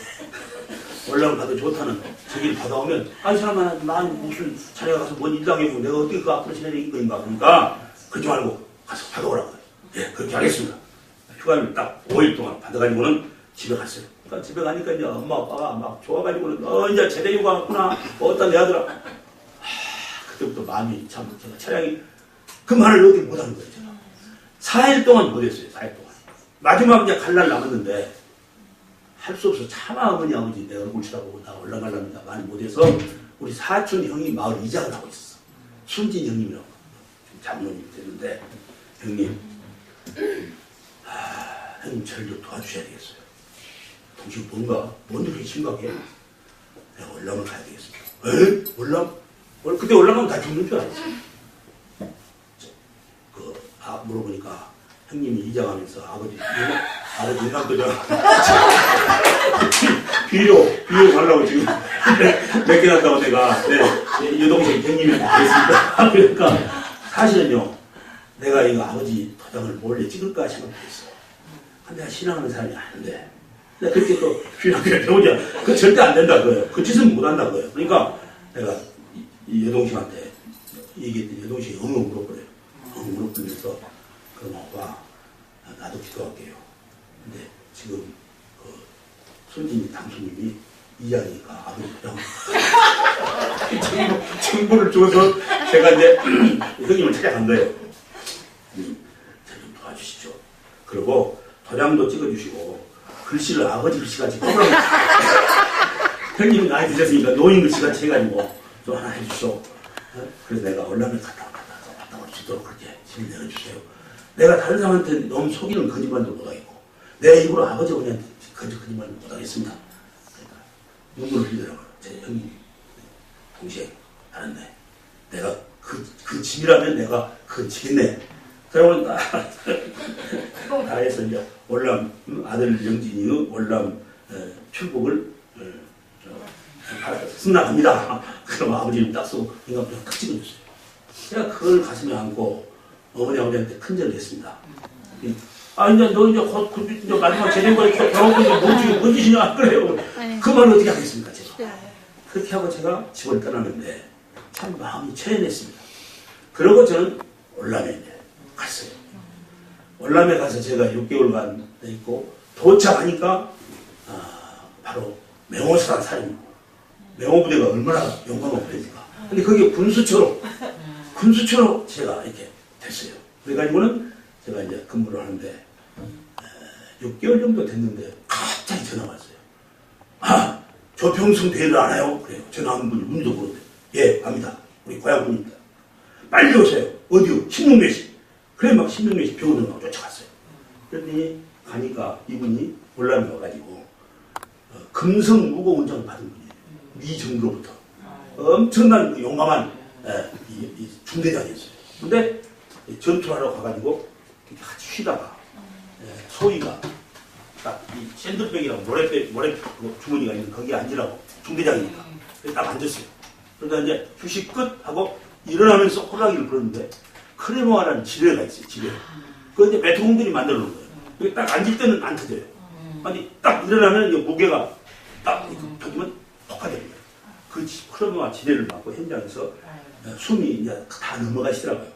월남 가도 좋다는 저기를 받아오면 이 사람아 난 무슨 자네가 가서 뭔 일당해보고 내가 어떻게 그 앞으로 지내는 거인가 그러니까 그러지 말고 가서 받아오라고 해요. 예, 그렇게 하겠습니다. 휴가를 딱 5일 동안 받아가지고는 집에 갔어요. 그러니까 집에 가니까 이제 엄마 아빠가 막 좋아가지고는 이제 제대 휴가 왔구나 어디다 내 아들아. 그때부터 마음이 참 제가 차량이 그 말을 어떻게 못하는 거예요. 제가 4일 동안 못했어요. 4일 동안. 마지막 이제 갈 날 남았는데 할 수 없어. 차마 어머니 아버지 내 얼굴 치다보고 나 올라가려니까 많이 못해서 우리 사촌 형이 마을 이장을 하고 있었어. 순진 형님이라고 장로님이 됐는데 형님 형님 저를 좀 도와주셔야 되겠어요. 당신 뭔데 그렇게 심각해? 내가 월남을 가야 되겠습니다. 에? 월남? 그때 올라가면 다 죽는 줄 알았어요. 물어보니까 형님이 이장하면서 아버지 인감도장 비료 가려고 지금 몇 개 났다고 내가 여동생 형님이 그랬습니다. 그러니까 사실은요 내가 이거 아버지 도장을 몰래 찍을까 생각했어. 근데 내가 신앙하는 사람이 아닌데 내가 그렇게 또 신앙을 배우자 그거 절대 안 된다 그거예요. 그 짓은 못 한다 그거예요. 그러니까 내가 이 여동생한테 얘기했더니 여동생이 엉엉 물어보래요. 엉엉 물어보면서 그럼 오빠 나도 기도할게요. 근데 지금 손진이 당수님이 이장이니까 아버지 그냥 정보를 줘서 제가 이제 형님을 찾아간 거예요. 저 좀 도와주시죠. 그리고 도장도 찍어주시고 글씨를 아버지 글씨같이 꺼버려 형님이 나이 드셨으니까 노인 글씨같이 해가지고 또 하나 해주시오. 그래서 내가 월남에 갔다 올 수 있도록 그렇게 힘을 내어주세요. 내가 다른 사람한테 너무 속이는 거짓말도 못하겠고 내 입으로 아버지 어머니한테 거짓말도 못하겠습니다. 그러니까 눈물을 흘리더라고요. 제 형님 동생 다른데 내가 그 짐이라면 내가 그 지겠네. 그러면 다 해서 이제 월남 아들 영진이의 월남 출국을 승낙합니다. 그럼 아버지는 딱 쓰고 인감도장 딱 찍어줬어요. 제가 그걸 가슴에 안고 어머니한테 큰절을 했습니다. 이제 너 이제 곧 마지막 제대거에 겨우고 뭔 짓이냐 그래요. 그 말을 어떻게 하겠습니까 제가. 그렇게 하고 제가 집을 떠나는데 참 마음이 체연했습니다. 그러고 저는 월남에 이제 갔어요. 월남에 가서 제가 6개월간 있고 도착하니까 바로 맹호수란 살인 맹호부대가 얼마나 용감한 부대입니까. 근데 그게 군수처로 제가 이렇게 됐어요. 그래가지고는 제가 이제 근무를 하는데 6개월 정도 됐는데 갑자기 전화가 왔어요. 아, 조평승 대회를 아나요? 그래요. 전화 한 분이 문도 보는데 예, 압니다. 우리 고향분입니다. 빨리 오세요. 어디요? 신릉매시. 그래 막 신릉매시 병원으로 막 쫓아갔어요. 그랬더니 가니까 이분이 올라면 와가지고 금성 무고원장을 받은 분이에요. 미 정부로부터 엄청난 그 용감한 이 중대장이었어요. 근데 전투를 하러 가가지고 같이 쉬다가 소위가 딱 이 샌들백이라고 모래 주머니가 있는 거기에 앉으라고 중대장이니까 딱 앉았어요. 그러다 이제 휴식 끝 하고 일어나면서 호랑이를 부르는데 크레모아라는 지뢰가 있어요. 지뢰. 그거 이제 메트공들이 만들어 놓은 거예요. 여기 딱 앉을 때는 안 터져요. 아니 딱 일어나면 이 무게가 딱 터지면 폭파됩니다. 그 크레모아 지뢰를 맞고 현장에서 숨이 이제 다 넘어가시더라고요.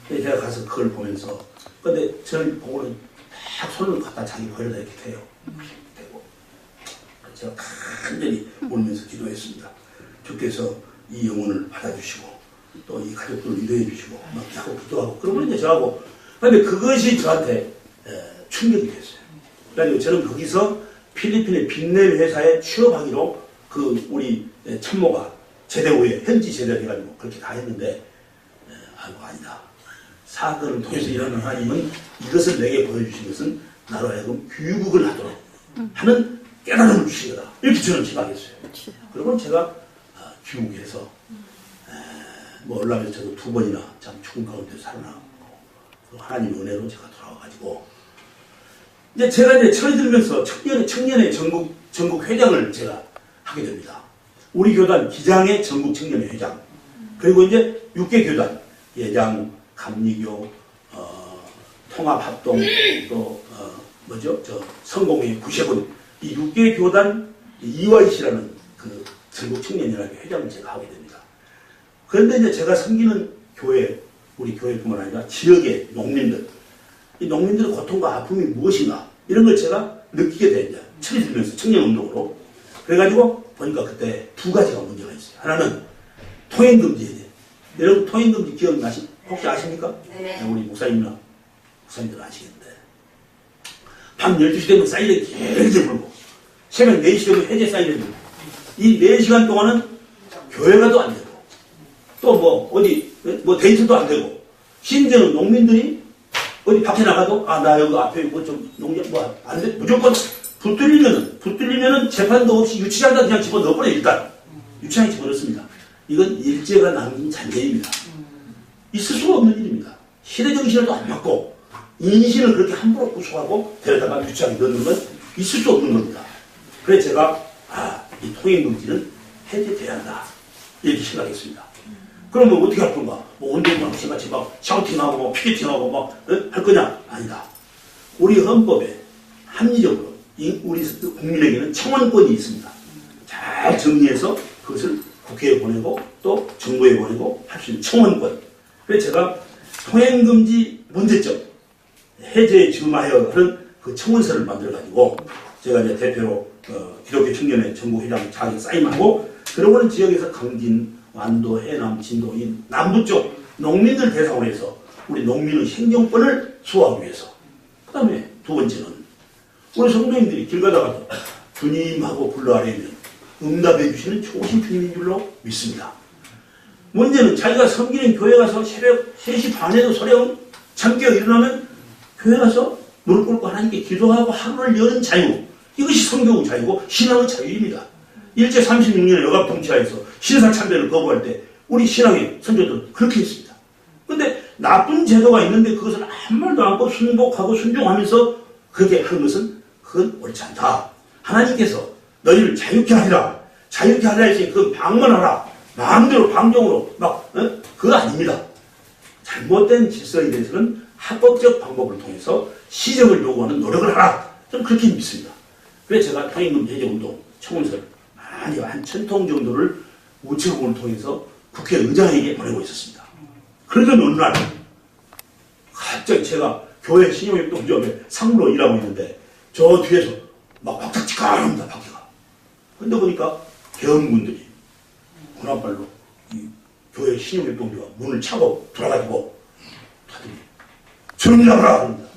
그래서 제가 가서 그걸 보면서 근데 저를 보고는 딱 손을 갖다 자기 거에다 이렇게 대요. 대고 제가 간절히 울면서 기도했습니다. 주께서 이 영혼을 받아주시고 또 이 가족들을 위로해 주시고 막 하고 기도하고 그러면 이제 저하고 근데 그것이 저한테 충격이 됐어요. 그래서 저는 거기서 필리핀의 빈넬 회사에 취업하기로 그 우리 참모가 제대 후에 현지 제대를 해가지고 그렇게 다 했는데 아이고 아니다. 사건을 통해서 일하는 하나님은 이것을 내게 보여주신 것은 나로 하여금 귀국을 하도록 하는 깨달음을 주신 거다. 이렇게 저는 생각했어요. 그리고 제가 귀국해서 뭐 올라가서 저도 2번이나 참 죽음 가운데 살아나고 하나님 은혜로 제가 돌아와가지고 이제 제가 이제 철이 들면서 청년의 전국 회장을 제가 하게 됩니다. 우리 교단 기장의 전국 청년회 회장 그리고 이제 6개 교단 예장, 감리교, 통합합동 또 뭐죠? 저 성공회, 구세군 이 6개 교단 EYC라는 그 전국 청년연합회 회장을 제가 하게 됩니다. 그런데 이제 제가 섬기는 교회, 우리 교회뿐만 아니라 지역의 농민들, 이 농민들의 고통과 아픔이 무엇인가 이런 걸 제가 느끼게 됩니다. 철이 들면서 청년운동으로. 그래가지고 보니까 그때 2가지가 문제가 있어요. 하나는 통행금지에 대해. 여러분 통행금지 기억나시? 혹시 아십니까? 네. 우리 목사님들은 아시겠는데 밤 12시 되면 사이렌 길게 불고 새벽 4시 되면 해제 사이렌 불고 이 4시간 동안은 교회 가도 안 되고 또 뭐 어디 뭐 데이트도 안 되고 심지어는 농민들이 어디 밖에 나가도 나 여기 앞에 뭐 좀 농장 뭐 안 돼 무조건 붙들리면은 재판도 없이 유치장에다 그냥 집어넣어버려 일단 유치장에 집어넣습니다. 이건 일제가 남긴 잔재입니다. 있을 수가 없는 일입니다. 시대 정신을도 안 맞고 인신을 그렇게 함부로 구속하고 데려다가 유치장에 넣는 건 있을 수 없는 겁니다. 그래서 제가 이 통행금지는 해제돼야 한다 이렇게 생각했습니다. 그러면 어떻게 할 건가? 뭐 운동만 같이 막 샤우팅하고 뭐 피켓팅하고 막 할 거냐? 아니다. 우리 헌법에 합리적으로 우리 국민에게는 청원권이 있습니다. 잘 정리해서 그것을 국회에 보내고 또 정부에 보내고 할 수 있는 청원권. 그래서 제가 통행금지 문제점 해제에 지음하여 하는 그 청원서를 만들어가지고 제가 이제 대표로 기독교 청년회 전국회장 자격 사인하고 그러고는 지역에서 강진, 완도, 해남, 진도 이 남부 쪽 농민들 대상으로 해서 우리 농민의 생존권을 수호하기 위해서 그 다음에 2번째는 우리 성도님들이 길 가다가도 주님하고 불러아뢰면 응답해 주시는 좋으신 주님인 줄로 믿습니다. 문제는 자기가 섬기는 교회 가서 새벽 3시 반에도 소령 잠깨어 일어나면 교회 가서 무릎 꿇고 하나님께 기도하고 하루를 여는 자유 이것이 성경의 자유고 신앙의 자유입니다. 일제 36년의 억압 통치하에서 신사참배를 거부할 때 우리 신앙의 선조들은 그렇게 했습니다. 그런데 나쁜 제도가 있는데 그것을 아무 말도 않고 순복하고 순종하면서 그렇게 하는 것은 그건 옳지 않다. 하나님께서 너희를 자유케 하리라. 자유케 하리라 했으니 그건 방문하라. 마음대로 방종으로 막 그거 아닙니다. 잘못된 질서에 대해서는 합법적 방법을 통해서 시정을 요구하는 노력을 하라. 저는 그렇게 믿습니다. 그래서 제가 통행금지 해제 운동 청원서를 많이 한 1000통 정도를 우체국을 통해서 국회의장에게 보내고 있었습니다. 그러던 어느 날 갑자기 제가 교회 신용협동조합에 상무로 일하고 있는데 저 뒤에서 막 박탁지껄합니다. 바퀴가. 근데 보니까 대원군들이 군함발로 이 교회 신용협동조합 문을 차고 들어가지고 다들 주름 잡으라 합니다.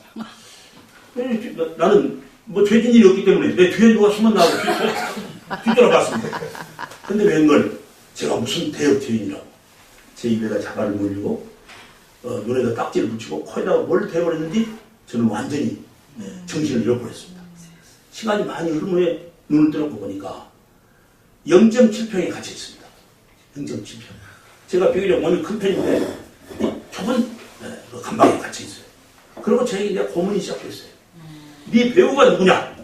나는 뭐 죄진 일이 없기 때문에 내 뒤에 누가 숨었나 하고 뒤돌아봤습니다. 근데 웬걸 제가 무슨 대역 죄인이라고 제 입에다 자갈을 물리고 눈에다 딱지를 붙이고 코에다가 뭘 대버렸는지 저는 완전히 정신을 잃어버렸습니다. 시간이 많이 흐른 후에 눈을 뜨놓고 보니까 0.7평에 갇혀 있습니다. 0.7평. 제가 비교적 몸이 큰 편인데 이 좁은 그 감방에 갇혀 있어요. 그리고 저에게 이제 고문이 시작됐어요. 네 배우가 누구냐?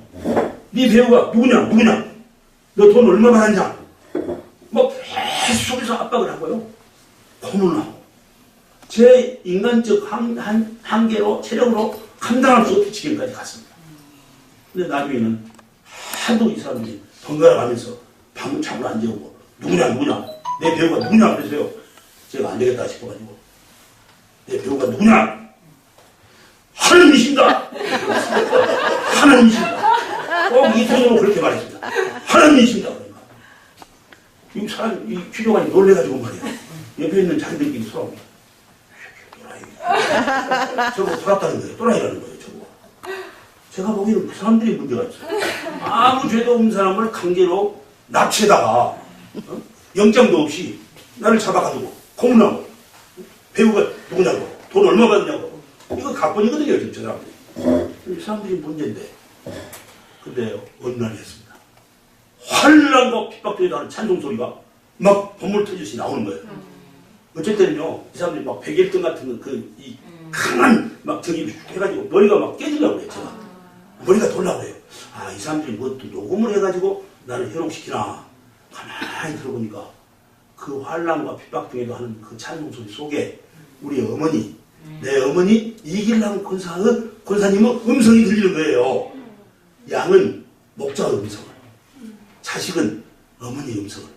네 배우가 누구냐? 너 돈 얼마 받았냐? 뭐 계속해서 압박을 하고요. 고문을 하고. 제 인간적 한계로, 체력으로 감당할 수 없는 지경까지 갔습니다. 근데 나중에는 하도 이 사람들이 번갈아 가면서 방문 창으로 안 재우고 누구냐? 내 배우가 누구냐? 그래서요. 제가 안 되겠다 싶어가지고 내 배우가 누구냐? 하나님이십니다. 하나님이십니다. 꼭 이 톤으로 그렇게 말했습니다. 하나님이십니다. 그러니까. 이 사람, 이 취조관이 놀래가지고 말이야. 옆에 있는 자기들끼리 서로 또라이. 저거 돌았다는 거예요. 또라이라는 거예요. 저거. 제가 보기에는 그 사람들이 문제가 있어요. 아무 죄도 없는 사람을 강제로 납치에다가 영장도 없이 나를 잡아가지고 고문하고 배우가 누구냐고 돈 얼마 받느냐고 이거 가뿐이거든요. 지금 저 사람들이. 이 사람들이 문제인데 근데 어느 날 했습니다. 환란과 핍박되다 하는 찬송소리가 막 건물 터지듯이 나오는 거예요. 어쩔 때는요 이 사람들이 막 백일등 같은 이 강한 막 저기 해가지고 머리가 막 깨지려고 그래요. 제가 머리가 돌라고 그래요. 아 이 사람들이 뭐 또 녹음을 해가지고 나를 해롱시키나 가만히 들어보니까 그 환란과 핍박등에도 하는 그 찬송소리 속에 우리 어머니 내 어머니 이길랑 권사님의 음성이 들리는 거예요. 양은 목자의 음성을 자식은 어머니의 음성을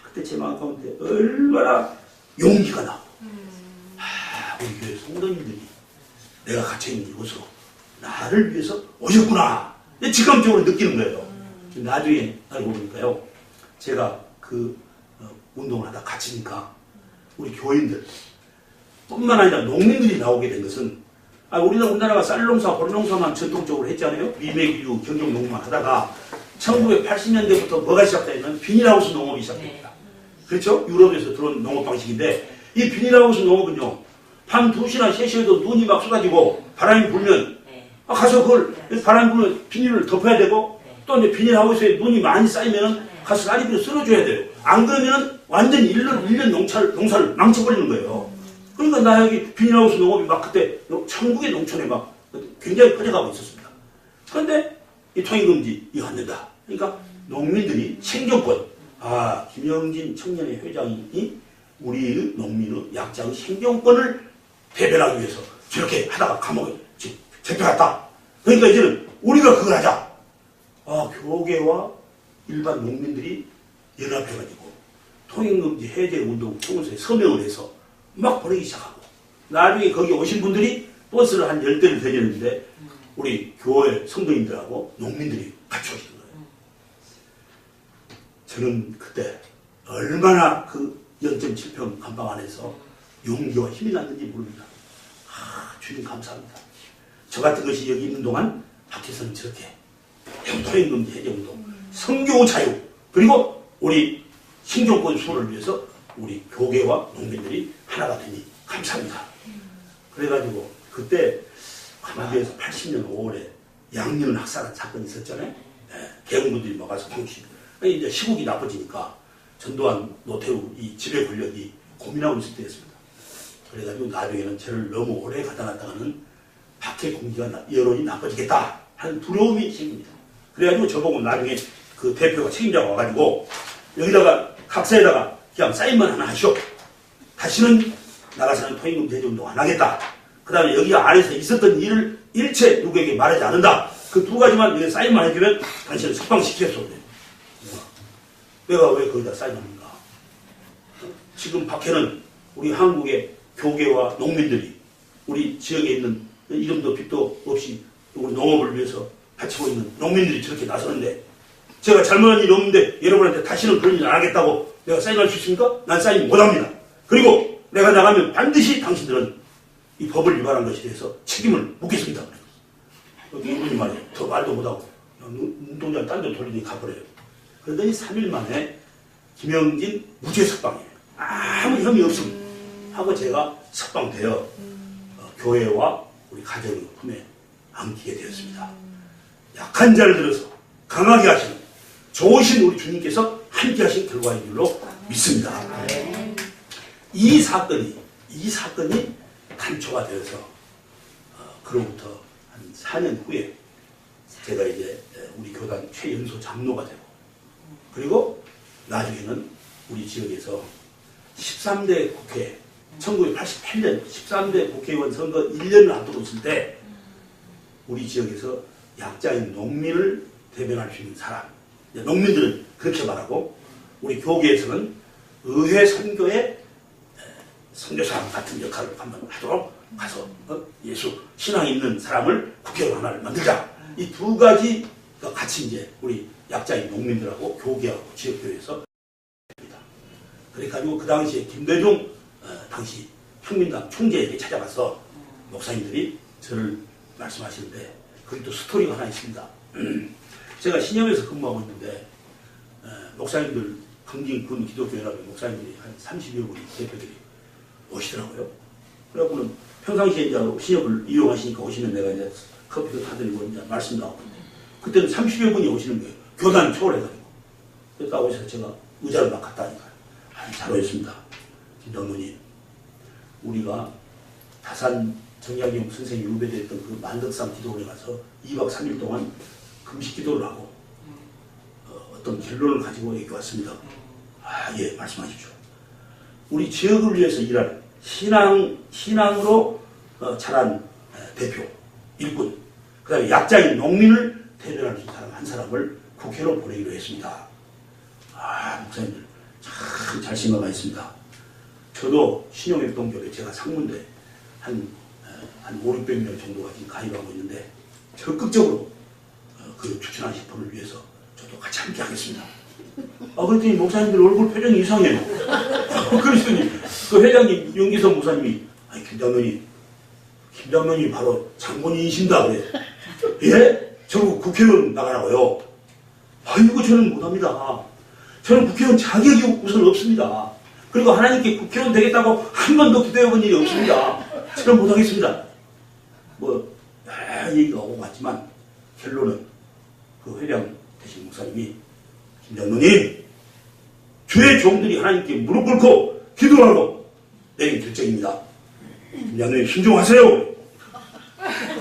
그때 제 마음 가운데 얼마나 용기가 나고 우리 교회 성도님들이 내가 갇혀있는 이곳으로 나를 위해서 오셨구나 직감적으로 느끼는 거예요. 나중에 알고 보니까요 제가 그 운동을 하다 갇히니까 우리 교인들 뿐만 아니라 농민들이 나오게 된 것은 우리나라가 쌀농사, 보리농사만 전통적으로 했잖아요. 미매기류, 경영농만 하다가 1980년대부터 뭐가 시작되면 비닐하우스 농업이 시작됩니다. 그렇죠? 유럽에서 들어온 농업 방식인데 이 비닐하우스 농업은요. 밤 2시나 3시에도 눈이 막 쏟아지고 바람이 불면 가서 그걸 바람이 불면 비닐을 덮어야 되고 또 이제 비닐하우스에 눈이 많이 쌓이면 가서 쌀이비를 쓸어줘야 돼요. 안 그러면 완전히 1년 농사를 망쳐버리는 거예요. 그러니까 나 여기 비닐하우스 농업이 막 그때 천국의 농촌에 막 굉장히 퍼져가고 있었습니다. 그런데 이 통행금지 이거 안 된다. 그러니까 농민들이 생존권, 김영진 청년회 회장이 우리 농민의 약자의 생존권을 대변하기 위해서 저렇게 하다가 감옥에 잡혀갔다. 그러니까 이제는 우리가 그걸 하자. 교계와 일반 농민들이 연합해가지고 통행금지 해제 운동 청원서에 서명을 해서 막 보내기 시작하고 나중에 거기 오신 분들이 버스를 한 10대를 다녔는데 우리 교회 성도님들하고 농민들이 같이 오시는 거예요. 저는 그때 얼마나 그 0.7평 감방 안에서 용기와 힘이 났는지 모릅니다. 주님 감사합니다. 저 같은 것이 여기 있는 동안 밖에서는 저렇게 통행금지 해제 운동, 성교 자유 그리고 우리 생존권 수호를 위해서 우리 교계와 농민들이 하나가 되니 감사합니다. 그래가지고 그때 광주에서 80년 5월에 양년 학살한 사건이 있었잖아요. 개헌군들이 막아서 방치. 이제 시국이 나빠지니까 전두환, 노태우 이 지배 권력이 고민하고 있을 때였습니다. 그래가지고 나중에는 저를 너무 오래 가다 놨다가는 박해 공기가 여론이 나빠지겠다 하는 두려움이 생깁니다. 그래가지고 저보고 나중에 그 대표가 책임자가 와가지고 여기다가 각서에다가 그냥 사인만 하나 하시오. 다시는 나가서는 통행금지 해제 운동 안 하겠다. 그 다음에 여기 안에서 있었던 일을 일체 누구에게 말하지 않는다. 그 두 가지만 여기 사인만 해주면 당신을 석방시켰어. 내가 왜 거기다 사인합니까? 지금 박해는 우리 한국의 교계와 농민들이 우리 지역에 있는 이름도 빛도 없이 우리 농업을 위해서 바치고 있는 농민들이 저렇게 나서는데 제가 잘못한 일이 없는데 여러분한테 다시는 그런 일 안 하겠다고 내가 사인할 수 있습니까? 난 사인 못합니다. 그리고 내가 나가면 반드시 당신들은 이 법을 위반한 것에 대해서 책임을 묻겠습니다. 이분이 말이에요. 더 말도 못하고 눈동자를 딴 데 돌리더니 가버려요. 그러더니 3일 만에 김영진 무죄 석방이에요. 아무 혐의 없음 하고 제가 석방되어 교회와 우리 가정의 품에 안기게 되었습니다. 약한 자를 들어서 강하게 하시는 좋으신 우리 주님께서 함께 하신 결과인 줄로 믿습니다. 이 사건이 단초가 되어서 그로부터 한 4년 후에 제가 이제 우리 교단 최연소 장로가 되고, 그리고 나중에는 우리 지역에서 13대 국회 1988년 13대 국회의원 선거 1년을 앞두고 있을 때 우리 지역에서 약자인 농민을 대변할 수 있는 사람, 농민들은 그렇게 말하고 우리 교계에서는 의회 선교의 선교사람 같은 역할을 한번 하도록 가서 예수 신앙 있는 사람을 국회의원 하나를 만들자. 이 두 가지가 같이 이제 우리 약자인 농민들하고 교계하고 지역교회에서 합니다. 그래가지고 그 당시에 김대중 당시 혁민당 총재에게 찾아가서 목사님들이 저를 말씀하시는데 거기 또 스토리가 하나 있습니다. 제가 신협에서 근무하고 있는데 목사님들 강진군 기독교연합의 목사님들이 한 30여 분이 대표들이 오시더라고요. 그래갖고는 평상시에 이제 신협을 이용하시니까 오시면 내가 이제 커피도 타드리고 이제 말씀도 하고, 그때는 30여 분이 오시는 거예요. 교단을 초월해가지고. 그래서 오셔서 제가 의자를 막 갖다 하니까 잘 오셨습니다. 김장로님, 우리가 다산 정약용 선생님이 후배됐던 그 만덕산 기도원에 가서 2박 3일 동안 금식 기도를 하고 어떤 결론을 가지고 여기 왔습니다. 예, 말씀하십시오. 우리 지역을 위해서 일하는 신앙으로 자란 대표, 일꾼, 그 다음에 약자인 농민을 대변할 수 있는 사람 한 사람을 국회로 보내기로 했습니다. 목사님들 참 잘 생각하셨습니다. 저도 신용협동조례 제가 상무인데 한 5, 600명 정도가 지금 가입하고 있는데 적극적으로 그 추천하신 분을 위해서 저도 같이 함께 하겠습니다. 그랬더니 목사님들 얼굴 표정이 이상해요. 그러시더니 그 회장님 윤기성 목사님이 김장로님 바로 장본인이신다 그래. 예? 저보고 국회의원 나가라고요. 이거 저는 못합니다. 저는 국회의원 자격이 우선 없습니다. 그리고 하나님께 국회의원 되겠다고 한 번도 기도해본 일이 없습니다. 저는 못하겠습니다. 얘기가 오고 갔지만 결론은 그 회장 되신 목사님이 김장로님, 주의 종들이 하나님께 무릎 꿇고 기도하고 내린 결정입니다. 김장로님 신중하세요.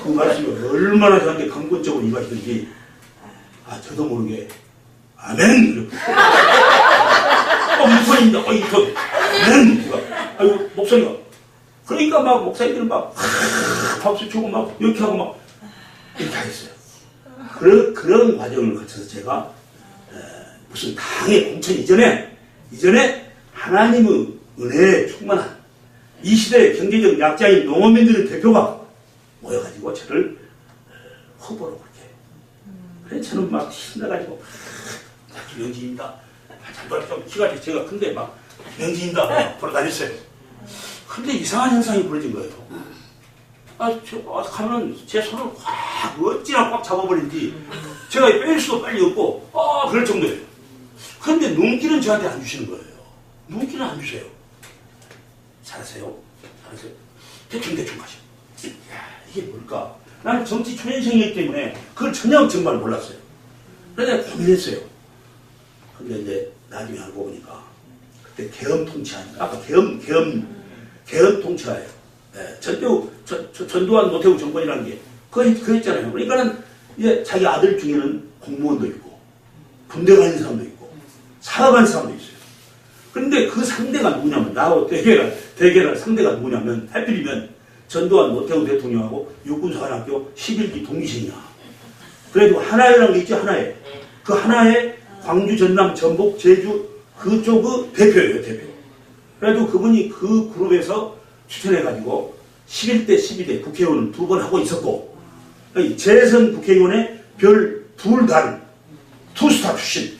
그 말씀이 얼마나 저한테 강권적으로 임하시든지 저도 모르게 아멘. 목사님입니다. 아멘. 아이고 목사님가. 그러니까 막 목사님들 막 박수 치고 막 이렇게 하고 막 이렇게 하겠어요. 그런 과정을 거쳐서 제가 무슨 당의 공천 이전에 하나님의 은혜에 충만한 이 시대의 경제적 약자인 농업민들의 대표가 모여가지고 저를 후보로 그렇게. 그래 저는 막 신나가지고 김영진입니다. 좀 키가 제가 큰데 막 김영진입니다. 보러 다녔어요. 근데 이상한 현상이 벌어진 거예요. 가면 제 손을 어찌나 꽉 잡아버린지 제가 뺄 수도 빨리 없고 그럴 정도예요. 그런데 눈길은 저한테 안 주시는 거예요. 눈길은 안 주세요. 잘하세요. 대충 가시오. 이게 뭘까? 나는 정치 초년생이기 때문에 그걸 전혀 정말 몰랐어요. 그래서 내가 고민했어요. 근데 이제 나중에 알고 보니까 그때 계엄 통치하니까 아까 계엄 통치하예요. 전두환 노태우 정권이라는 게 그거 했잖아요. 그러니까는 이제 자기 아들 중에는 공무원도 있고 군대 가 있는 사람도 있고 사업하는 사람도 있어요. 그런데 그 상대가 누구냐면 나하고 대결할 상대가 누구냐면 하필이면 전두환 노태우 대통령하고 육군사관학교 11기 동기생이야. 그래도 하나회라는 게 있지. 하나회. 그 하나회 광주, 전남, 전북, 제주 그쪽의 대표예요. 대표. 그래도 그분이 그 그룹에서 추천해가지고 11대 12대 국회의원을 2번 하고 있었고 재선 국회의원의 별 2달 투스타 출신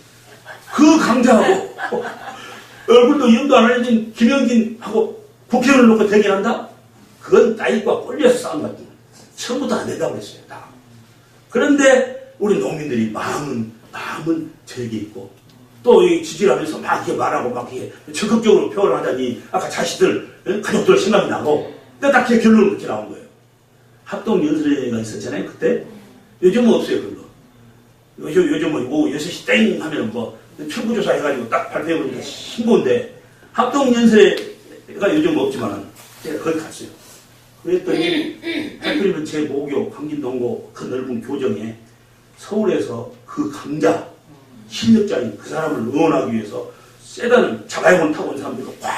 그 강자하고 얼굴도 이름도 안 알려진 김영진하고 국회의원을 놓고 대결한다? 그건 나이과 꼴려서 싸운 것 같아요. 처음부터 안 된다고 그랬어요. 그런데 우리 농민들이 마음은 저에게 있고 또 이 지지하면서 막 이렇게 말하고 막 이렇게 적극적으로 표현을 하자니 아까 자식들, 가족들 생각이 나고 근데 딱 결론은 그렇게 나온 거예요. 합동연설회가 있었잖아요. 그때 요즘은 없어요. 그런 거. 요즘은 오후 6시 땡 하면 뭐 출구조사 해가지고 딱 발표해보니까 신고인데 합동연설회가 요즘 없지만 제가 거기 갔어요. 그랬더니 하필이면 제 모교 강진동고 그 넓은 교정에 서울에서 그 강자 실력자인 그 사람을 응원하기 위해서 세단을 자가용을 타고 온 사람들이 꽉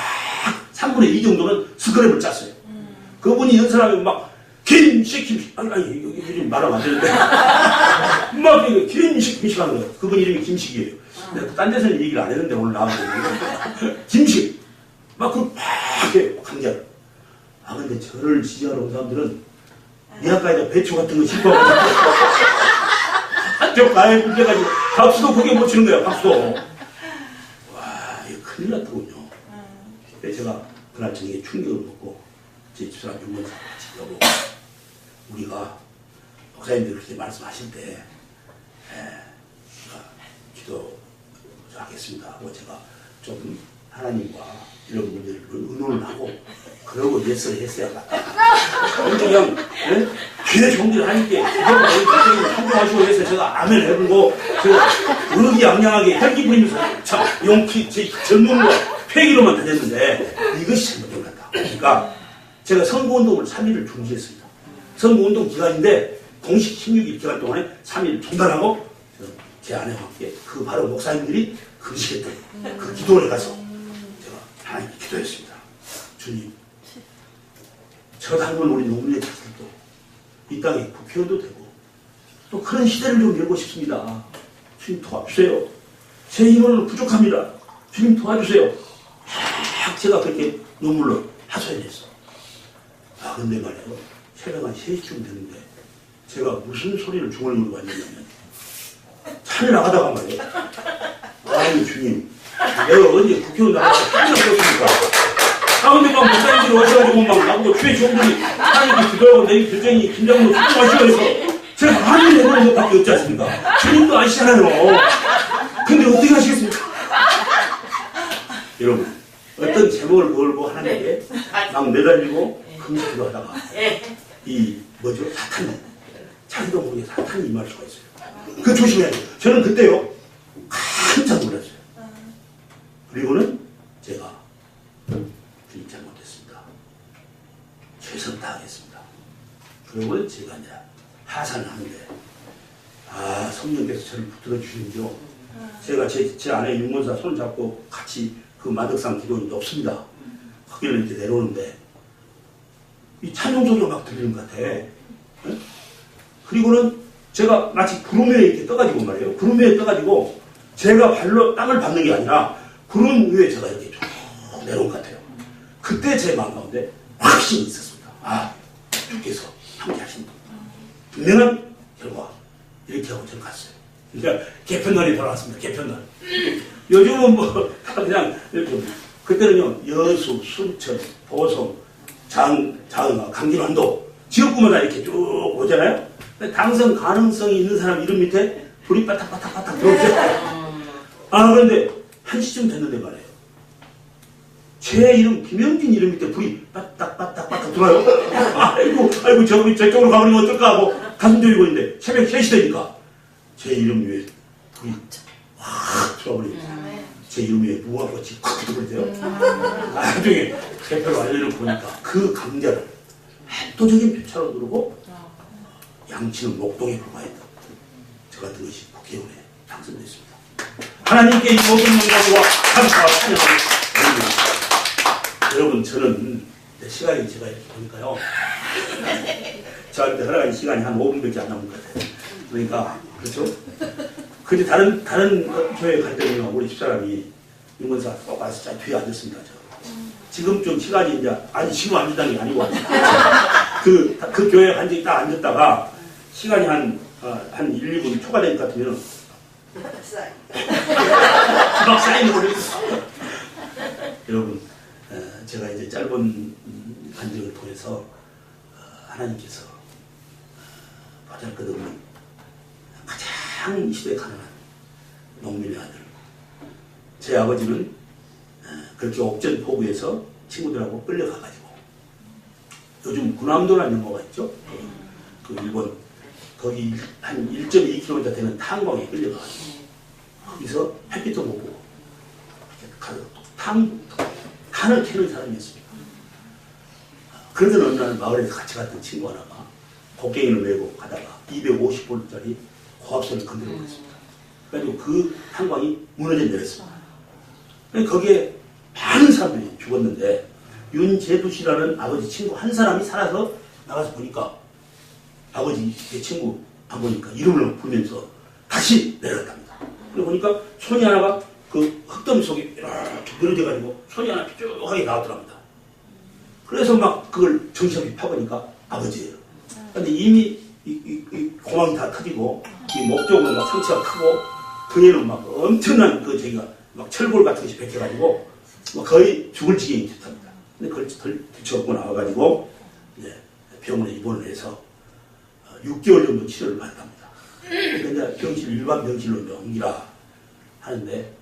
3분의 2 정도는 스크랩을 짰어요. 그분이 연설하면 막 김식 아니 요즘 말하면 안 되는데 막 김식 하는 거예요. 그분 이름이 김식이에요. 내가 딴 데서는 얘기를 안 했는데 오늘 나왔는데 김식 막 그 막 강자를 근데 저를 지지하러 온 사람들은 미약가에다 배추 같은 거 씹어가지고 한쪽 가에 불려가지고 박수도 그게 못 치는 거야. 박수도. 와 이거 큰일 났더군요. 그래서 제가 그날 저녁에 충격을 먹고 제 집사람 윤건사 같이 여보 우리가 목사님들 그렇게 말씀하실 때 제가 기도하겠습니다 하고 제가 좀 하나님과 이런 문제를 의논을 하고 그러고 예스를 했어야 근데 그냥 귀에 좋은 일 하니까 그걸 성공하시고 해서 제가 아멘 해보고 제가 의기양양하게 혈기 부리면서 참 용기 젊음과 패기로만 다녔는데 이것이 잘못된 것 같다. 그러니까 제가 선거운동을 3일을 중지했습니다. 선거운동 기간인데 공식 16일 기간 동안에 3일 중단하고 제 아내와 함께 그 바로 목사님들이 금식했던 그 기도원에 가서 제가 하나님께 기도했습니다. 주님 저 닮은 우리 노무현의 자식도 이 땅에 국회의원도 되고 또 그런 시대를 좀 열고 싶습니다. 주님 도와주세요. 제 인원은 부족합니다. 주님 도와주세요. 막 제가 그렇게 눈물로 하소연했어. 근데 말이에요. 새벽 한 3시쯤 됐는데 제가 무슨 소리를 중얼거리고 왔냐면 차를 나가다가 말이에요. 아니 주님 내가 언제 국회의원 나가서 깜짝 놀랐습니까? 근데 막 목사님들이 오셔가지고 막 나보고 주의 종들이 하나님께 기도하고 내 교정이 김장로 축복하시고 해서 제가 많이 내보는 것밖에 없지 않습니까? 주님도 아시잖아요. 근데 어떻게 하시겠습니까? 여러분 어떤 제목을 걸고 하나님께 막 매달리고 금식기도 하다가 이 뭐죠? 사탄이 자기도 모르게 사탄이 임할 수가 있어요. 그 조심해야 돼요. 저는 그때요 깜짝 놀랐어요. 그리고는 제가 주님 잘못했습니다. 최선 다하겠습니다. 그러고 제가 이제 하산을 하는데 성령께서 저를 붙들어 주시는데요. 제가 제 아내 윤건사 손 잡고 같이 그 마덕상 기도원이 없습니다. 거기를 이렇게 내려오는데 이 찬송 소리가 막 들리는 것 같아. 그리고는 제가 마치 구름 위에 이렇게 떠가지고 말이에요. 구름 위에 떠가지고 제가 발로 땅을 밟는 게 아니라 구름 위에 제가 이렇게 쭉 내려온 것 같아요. 그때 제 마음 가운데 확신이 있었습니다. 주께서 함께 하신다. 분명한 결과 이렇게 하고 저는 갔어요. 그러니까 개편날이 돌아왔습니다. 개편날. 요즘은 뭐 그냥 이렇게 그때는요 여수, 순천, 보성, 장흥, 강진환도 지역구마다 이렇게 쭉 오잖아요. 당선 가능성이 있는 사람 이름 밑에 불이 바닥바닥 들어오죠. 그런데 1시쯤 됐는데 말이에요. 제 이름 김영진 이름 밑에 불이 바닥바닥 들어와요. 아이고 저쪽으로 가버리면 어떨까 하고 가슴 졸이고 있는데 새벽 3시 되니까 제 이름 위에 불이 확 들어버립니다. 제 이름 위에 무화꽃이 콱 들어버리세요. 나중에 개표를 완료를 보니까 그 강자를 압도적인 표차로 누르고 양치는 목동에 불과했다. 저 같은 것이 국회의원에 당선됐습니다. 하나님께 이 모든 영광과 감사와 찬양을 여러분 저는 시간이 제가 이렇게 보니까요 저한테 허락한 시간이 한 5분밖에 안 남은 것 같아요. 그러니까 그렇죠? 근데 다른 교회 갈 때는 우리 집사람이 윤건사 꼭 와서 뒤에 앉았습니다. 지금 좀 시간이 이제 지금 앉았다는 게 아니고 그 교회에 한 적이 딱 앉았다가 시간이 한 1, 2분 초과될 것 같으면 막 쌓이는 거예요. 여러분 제가 이제 짧은 간증을 통해서 하나님께서 보잘것없는 가장 시대 가난한 농민의 아들. 제 아버지는 그렇게 옥전 포구에서 친구들하고 끌려가가지고 요즘 군함도라는 용어가 있죠. 그 일본 거기 한 1.2km 되는 탄광에 끌려가가지고 거기서 햇빛도 못 보고 탄을 캐는 사람이었습니다. 그러던 어느 날 마을에서 같이 갔던 친구 하나가 곡괭이를 메고 가다가 250볼짜리 고압선을 건드려 버렸습니다. 그래가지고 그 탄광이 무너져 내렸습니다. 거기에 많은 사람들이 죽었는데 윤재두 씨라는 아버지 친구 한 사람이 살아서 나가서 보니까 아버지 제 친구 안 보니까 이름을 부르면서 다시 내려갔답니다. 그리고 보니까 손이 하나가 그 흙더미 속에 이렇게 늘어져가지고 손이 하나 뾰족하게 나왔더랍니다. 그래서 막 그걸 정신없이 파보니까 아버지예요. 근데 이미 이 고망이 다 터지고 이 목 쪽으로 막 상처가 크고 등에는 막 엄청난 그 저기가 막 철골 같은 것이 벗겨가지고 뭐 거의 죽을 지경이 됐답니다. 근데 그걸 뒤쳐갖고 나와가지고 이제 병원에 입원을 해서 6개월 정도 치료를 받답니다. 근데 병실 일반 병실로 옮기라 하는데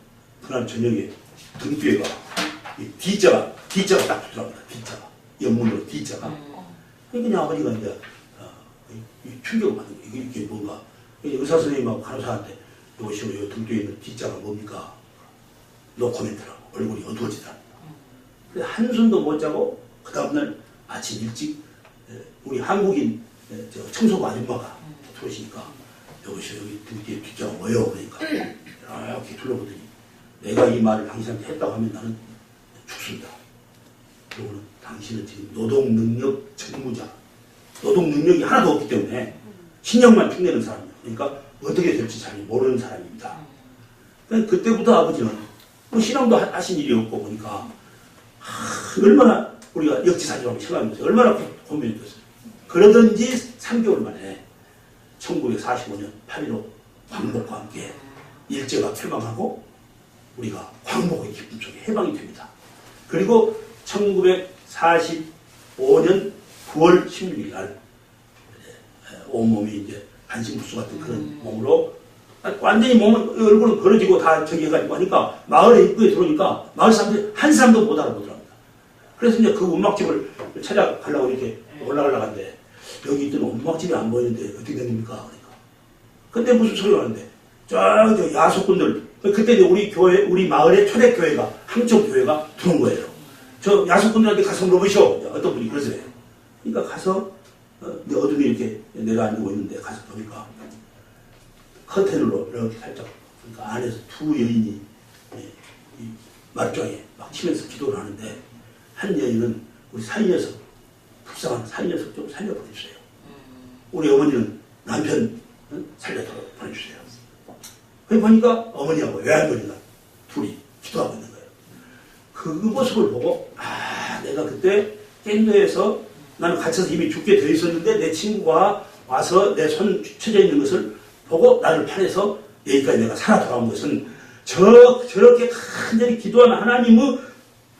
그날 저녁에 등 뒤에가 D자가 딱 붙더랍니다. D자가 영문으로 D자가. 그러니까 아버지가 이제 충격을 받는 거예요. 이게 뭔가 의사 선생님하고 간호사한테 이것이 등 뒤에 있는 D자가 뭡니까? 노코멘트라고 얼굴이 어두워지더랍니다. 한숨도 못 자고 그 다음날 아침 일찍 우리 한국인 청소부 아줌마가 들어오시니까 여기서 여기 등 뒤에 D자가 뭐예요? 그러니까 이렇게 둘러보더니 내가 이 말을 당신한테 했다고 하면 나는 죽습니다. 그리고는 당신은 지금 노동능력 전무자, 노동능력이 하나도 없기 때문에 신념만 흉내는 사람이에요. 그러니까 어떻게 될지 잘 모르는 사람입니다. 그때부터 아버지는 뭐 신앙도 하신 일이 없고 보니까 얼마나 우리가 역지사지라고 생각하면서 얼마나 고민이 됐어요. 그러든지 3개월 만에 1945년 8.15 광복과 함께 일제가 폐망하고 우리가 광복의 기쁨 속에 해방이 됩니다. 그리고 1945년 9월 16일 날 온몸이 이제 반신불수 같은 그런 몸으로 완전히 몸은 얼굴은 벌어지고 다 저기 해가지고 하니까 마을에 입구에 들어오니까 마을 사람들이 한 사람도 못 알아보더랍니다. 그래서 이제 그 음악집을 찾아가려고 이렇게 올라가려고 하는데 여기 있던 음악집이 안 보이는데 어떻게 된 겁니까? 그러니까. 근데 무슨 소리가 나는데 저 야속꾼들 그때 이제 우리 교회 우리 마을의 초대교회가 한쪽 교회가 들어온 거예요. 저 야속꾼들한테 가서 물어보시오. 어떤 분이 그러세요. 그러니까 가서 어둠이 이렇게 내려앉고 있는데 가서 보니까 커튼으로 이렇게 살짝 그러니까 안에서 두 여인이 이 말장에 막 치면서 기도를 하는데 한 여인은 우리 사이녀석 불쌍한 사이녀석 좀 살려보내주세요. 우리 어머니는 남편 살려서 보내주세요. 그래 보니까 어머니하고 외할머니가 둘이 기도하고 있는 거예요. 그 모습을 보고 내가 그때 밴드에서 나는 갇혀서 이미 죽게 되어 있었는데 내 친구가 와서 내 손 쳐져 있는 것을 보고 나를 팔아서 여기까지 내가 살아 돌아온 것은 저렇게 간절히 기도하는 하나님의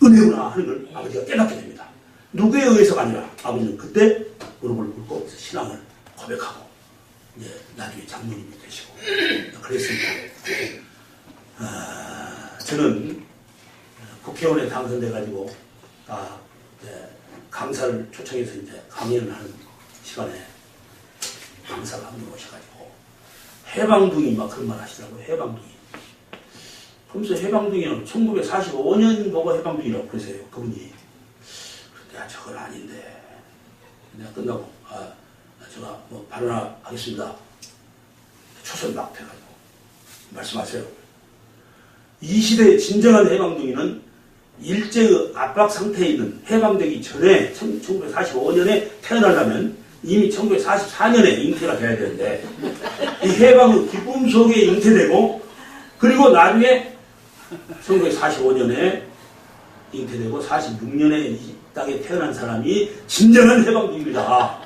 은혜구나 하는 걸 아버지가 깨닫게 됩니다. 누구에 의해서가 아니라 아버지는 그때 무릎을 꿇고 신앙을 고백하고 이제 나중에 장로님이 되시고 그랬습니다. 저는 국회의원에 당선돼가지고 강사를 초청해서 이제 강연을 하는 시간에 강사가 한 분 오셔가지고 해방둥이 막 그런 말 하시더라고요. 해방둥이. 그러면서 해방둥이는 1945년 보고 해방둥이라고 그러세요. 그분이. 그런데 저건 아닌데. 내가 끝나고 제가 뭐 발언하겠습니다. 초선 막 돼가지고 말씀하세요. 이 시대의 진정한 해방둥이는 일제의 압박 상태에 있는 해방되기 전에 1945년에 태어나려면 이미 1944년에 잉태가 돼야 되는데 이 해방의 기쁨 속에 잉태되고 그리고 나중에 1945년에 잉태되고 46년에 이 땅에 태어난 사람이 진정한 해방둥이다.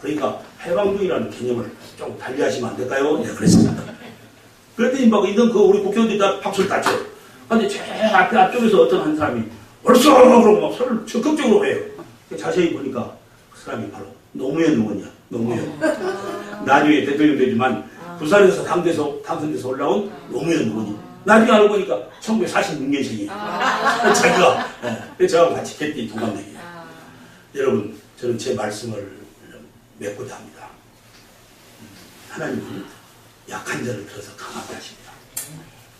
그러니까 해방둥이라는 개념을 좀 달리하시면 안 될까요? 네, 그랬습니다. 그랬더니 막 이런 우리 국회의원들이 다 박수를 땄죠. 근데 제일 앞쪽에서 어떤 한 사람이 벌써 그러고 막 소리를 적극적으로 해요. 자세히 보니까 그 사람이 바로 노무현 의원이야. 노무현. 나중에 대통령 되지만 부산에서 당선돼서 올라온 노무현 의원이. 나중에 알고 보니까 1946년생이에요. 자기가. 저하고 같이 개띠 동갑내기예요. 여러분, 저는 제 말씀을 맺고자 합니다. 하나님은 약한 자를 들어서 강하게 하십니다.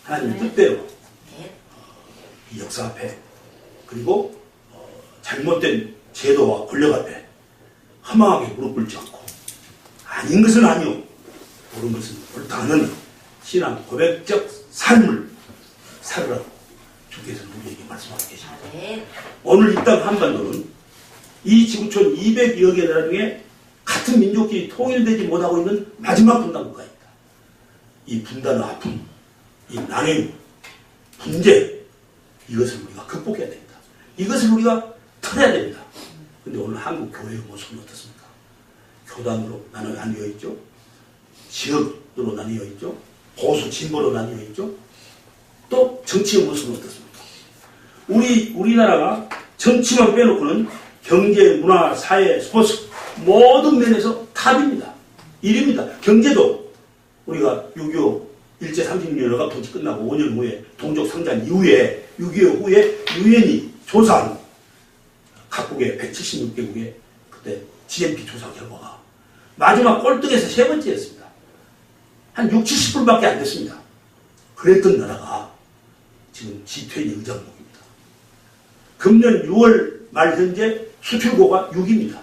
하나님의 뜻대로 이 역사 앞에 그리고 잘못된 제도와 권력 앞에 허망하게 무릎 꿇지 않고 아닌 것은 아니요 옳은 것은 옳다는 신앙 고백적 삶을 살으라고 주께서 우리에게 말씀하고 계십니다. 오늘 이 땅 한반도는 이 지구촌 200여 개 나라 중에 같은 민족끼리 통일되지 못하고 있는 마지막 분단 국가입니다. 이 분단의 아픔, 이 난행, 분쟁, 이것을 우리가 극복해야 됩니다. 이것을 우리가 털어야 됩니다. 근데 오늘 한국 교회의 모습은 어떻습니까? 교단으로 나뉘어 있죠. 지역으로 나뉘어 있죠. 보수 진보로 나뉘어 있죠. 또 정치의 모습은 어떻습니까? 우리나라가 정치만 빼놓고는 경제, 문화, 사회, 스포츠 모든 면에서 탑입니다. 1위입니다. 경제도 우리가 6.25 일제 36년여가 통치 끝나고 5년 후에 동족 상잔 이후에 6.25 후에 유엔이 조사한 각국의 176개국의 그때 GNP 조사 결과가 마지막 꼴등에서 세 번째였습니다. 한 60, 70%밖에 안 됐습니다. 그랬던 나라가 지금 G20 의장국입니다. 금년 6월 말 현재 수출고가 6입니다.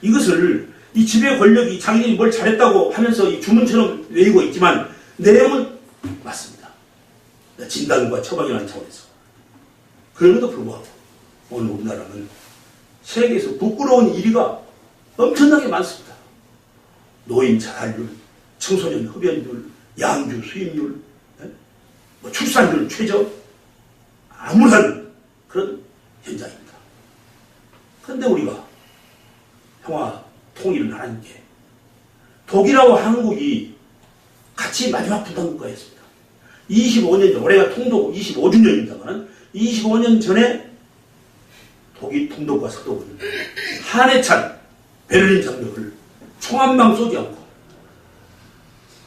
이것을 이 지배 권력이 자기들이 뭘 잘했다고 하면서 이 주문처럼 외우고 있지만 내용은 맞습니다. 진단과 처방이라는 차원에서. 그럼에도 불구하고 오늘 우리나라는 세계에서 부끄러운 1위가 엄청나게 많습니다. 노인 자살률, 청소년 흡연율, 양주 수입률, 출산율 최저, 암울한 그런 현장입니다. 그런데 우리가 평화, 통일을 하나님께 독일하고 한국이 같이 마지막 분단국가였습니다. 25년 전, 올해가 통독 25주년입니다만 25년 전에 독일 통독과 서독은 한해 찬 베를린 장벽을 총 한 방 쏘지 않고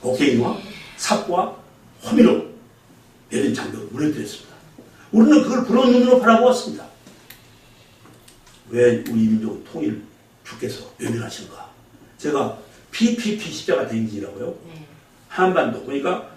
곡괭이와 삽과 호미로 베를린 장벽을 무너뜨렸습니다. 우리는 그걸 부러운 눈으로 바라보았습니다. 왜 우리 민족 통일 주께서 외면하시는가? 제가 PPP 십자가 대행진이라고요. 한반도 그러니까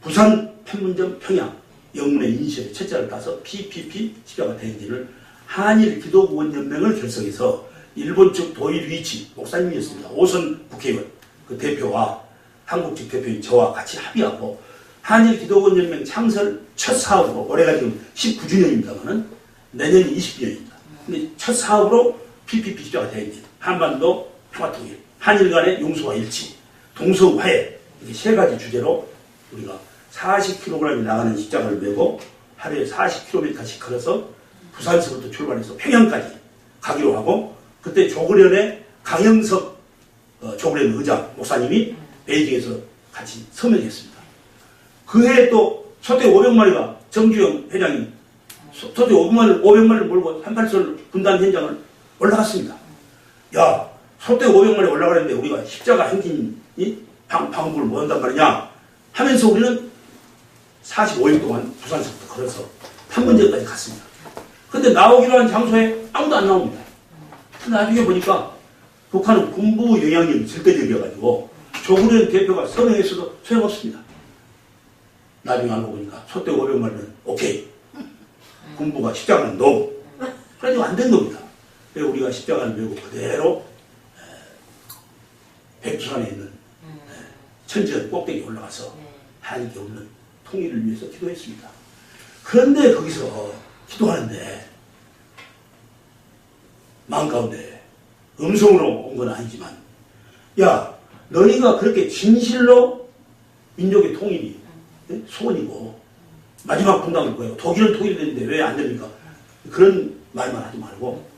부산, 판문점, 평양 영문의 인시의 첫자를 따서 PPP 십자가 대행진을 한일 기독원 연맹을 결성해서 일본 측 도일 위치 목사님이었습니다. 오선 국회의원 그 대표와 한국 측 대표인 저와 같이 합의하고 한일 기독원 연맹 창설 첫 사업으로 올해가 지금 19주년입니다만은 내년이 20주년입니다. 근데 첫 사업으로 PPP 십자가 대행진, 한반도 평화통일, 한일 간의 용서와 일치, 동서화해 이렇게 세 가지 주제로 우리가 40kg이 나가는 십자가를 메고 하루에 40km씩 걸어서 부산서부터 출발해서 평양까지 가기로 하고 그때 조그련의 강영석 조그련 의장 목사님이 베이징에서 같이 서명했습니다. 그 해에 또 소떼 500마리가 정주영 회장이 소떼 500마리를 몰고 38선 분단 현장을 올라갔습니다. 야, 소떼 500마리 올라가는데 우리가 십자가 행진이 방법을 못 한단 말이냐 하면서 우리는 45일 동안 부산서부터 걸어서 판문점까지 갔습니다. 근데 나오기로 한 장소에 아무도 안 나옵니다. 나중에 보니까 북한은 군부 영향력이 절대적이어가지고 조국련 대표가 서명했어도 소용없습니다. 나중에 알고 보니까 소떼 500마리는 오케이. 군부가 십자가는 노. 그래도 안 된 겁니다. 그래서 우리가 십자가를 메고 그대로 백두산에 있는 천지연 꼭대기에 올라가서 한이 없는 통일을 위해서 기도했습니다. 그런데 거기서 기도하는데 마음 가운데 음성으로 온 건 아니지만 야 너희가 그렇게 진실로 민족의 통일이 소원이고 마지막 분담일 거예요. 독일은 통일됐는데 왜 안 됩니까? 그런 말만 하지 말고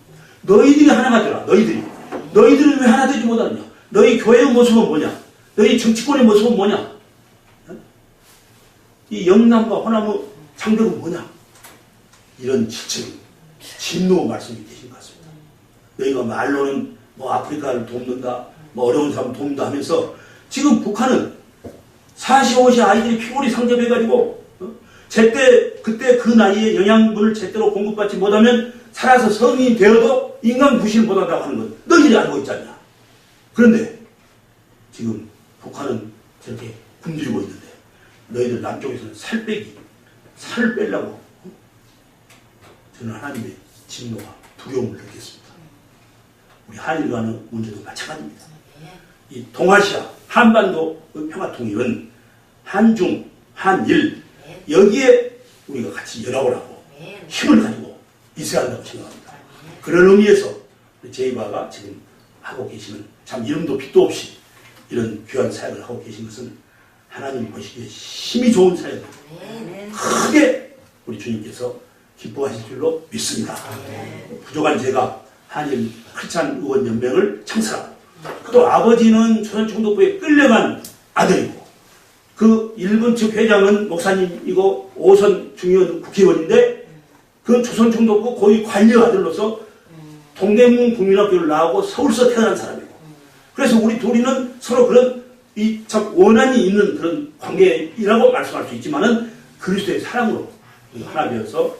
너희들이 하나가 되라. 너희들은 왜 하나 되지 못하느냐? 너희 교회의 모습은 뭐냐? 너희 정치권의 모습은 뭐냐? 이 영남과 호남의 장벽은 뭐냐? 이런 지침, 진노 말씀이 되신 것 같습니다. 너희가 말로는 뭐 아프리카를 돕는다, 뭐 어려운 사람 돕는다 하면서 지금 북한은 40, 50 아이들이 피골이 상접해가지고 그때 그 나이에 영양분을 제대로 공급받지 못하면 살아서 성인이 되어도 인간 부실을 못한다고 하는 건 너희들이 알고 있지 않냐. 그런데 지금 북한은 저렇게 굶주리고 있는데 너희들 남쪽에서는 살을 빼려고 저는 하나님의 진노와 두려움을 느꼈습니다. 우리 한일 간의 문제도 마찬가지입니다. 이 동아시아, 한반도 평화통일은 한중, 한일 여기에 우리가 같이 연합을 하고 힘을 가지고 있어야 한다고 생각합니다. 그런 의미에서 제이바가 지금 하고 계시는 참 이름도 빛도 없이 이런 귀한 사역을 하고 계신 것은 하나님 보시기에 힘이 좋은 사역을 크게 우리 주님께서 기뻐하실 줄로 믿습니다. 부족한 제가 한일 크리스찬 의원 연맹을 창설하고 또 아버지는 조선총독부에 끌려간 아들이고 그 일본 측 회장은 목사님이고 5선 중의원 국회의원인데 그 조선총독부 고위 관료 아들로서 동대문 국민학교를 나오고 서울서 태어난 사람이고 그래서 우리 둘이는 서로 그런 이 참 원한이 있는 그런 관계이라고 말씀할 수 있지만은 그리스도의 사랑으로 하나 되어서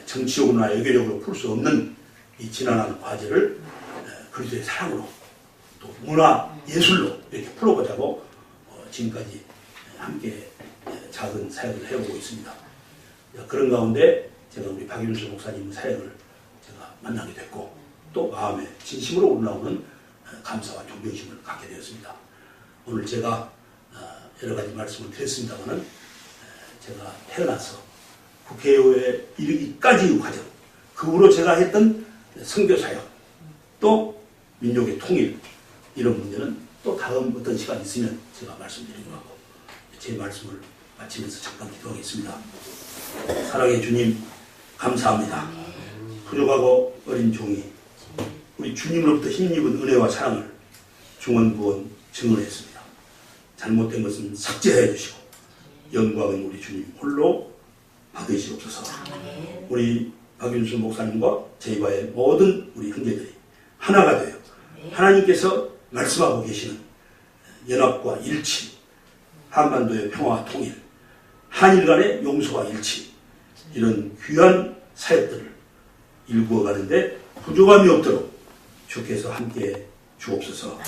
정치적으로나 외교적으로 풀 수 없는 이 지난한 과제를 그리스도의 사랑으로 또 문화 예술로 이렇게 풀어보자고 지금까지 함께 작은 사역을 해오고 있습니다. 그런 가운데 제가 우리 박윤수 목사님 사역을 제가 만나게 됐고 또 마음에 진심으로 올라오는 감사와 존경심을 갖게 되었습니다. 오늘 제가 여러 가지 말씀을 드렸습니다만은 제가 태어나서 국회의회에 이르기까지의 과정, 그 후로 제가 했던 선교사역, 또 민족의 통일 이런 문제는 또 다음 어떤 시간이 있으면 제가 말씀드리고 하고 제 말씀을 마치면서 잠깐 기도하겠습니다. 사랑의 주님 감사합니다. 부족하고 어린 종이 우리 주님으로부터 힘입은 은혜와 사랑을 중언부언 증언했습니다. 잘못된 것은 삭제해 주시고 영광은 우리 주님 홀로 받으시옵소서. 우리 박윤수 목사님과 제이바의 모든 우리 형제들이 하나가 되어 하나님께서 말씀하고 계시는 연합과 일치, 한반도의 평화와 통일, 한일 간의 용서와 일치 이런 귀한 사역들을 일구어 가는데 부족함이 없도록 주께서 함께 주옵소서.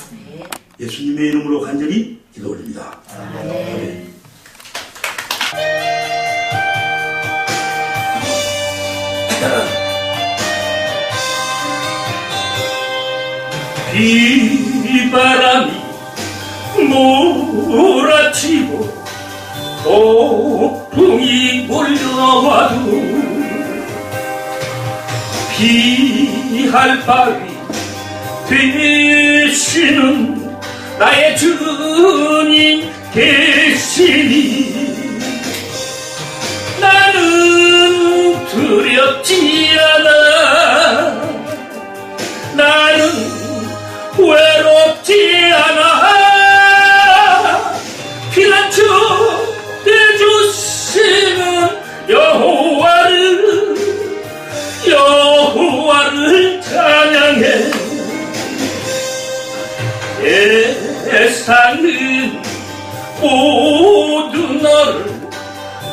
예수님의 이름으로 간절히 기도 올립니다. 아멘. 비바람이 몰아치고 폭풍이 몰려와도 피할 바위 되시는 나의 주님 계시니 나는 두렵지 않아. 나는 외롭지 않아. 피난처 되주시는 여호와를 찬양해. 세상은 모두 너를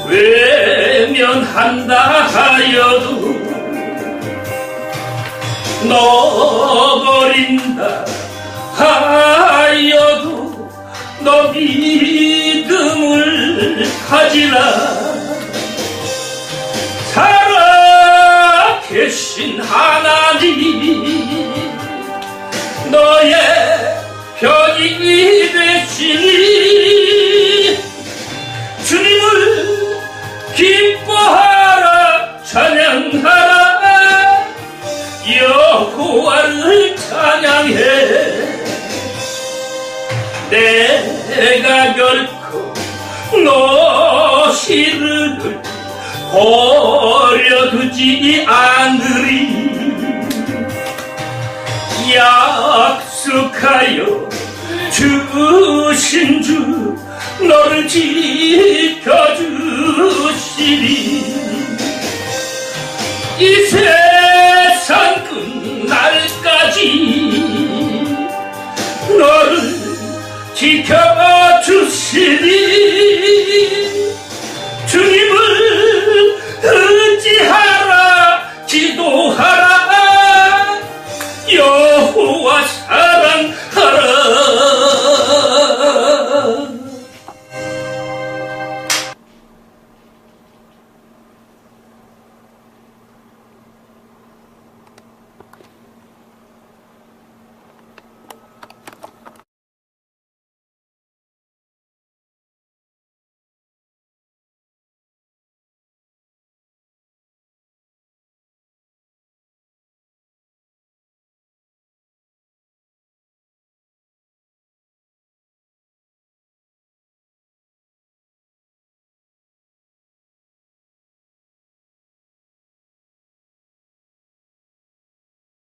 외면한다 하여도 너 버린다 하여도 너 믿음을 가지라. 살아 계신 하나님 너의 편이 되시니 주님을 기뻐하라. 찬양하라. 여호와를 찬양해. 내가 결코 너희를 버려두지 않으리. 약속하여 주신 주 너를 지켜주시리. 이 세상 끝날까지 너를 지켜주시니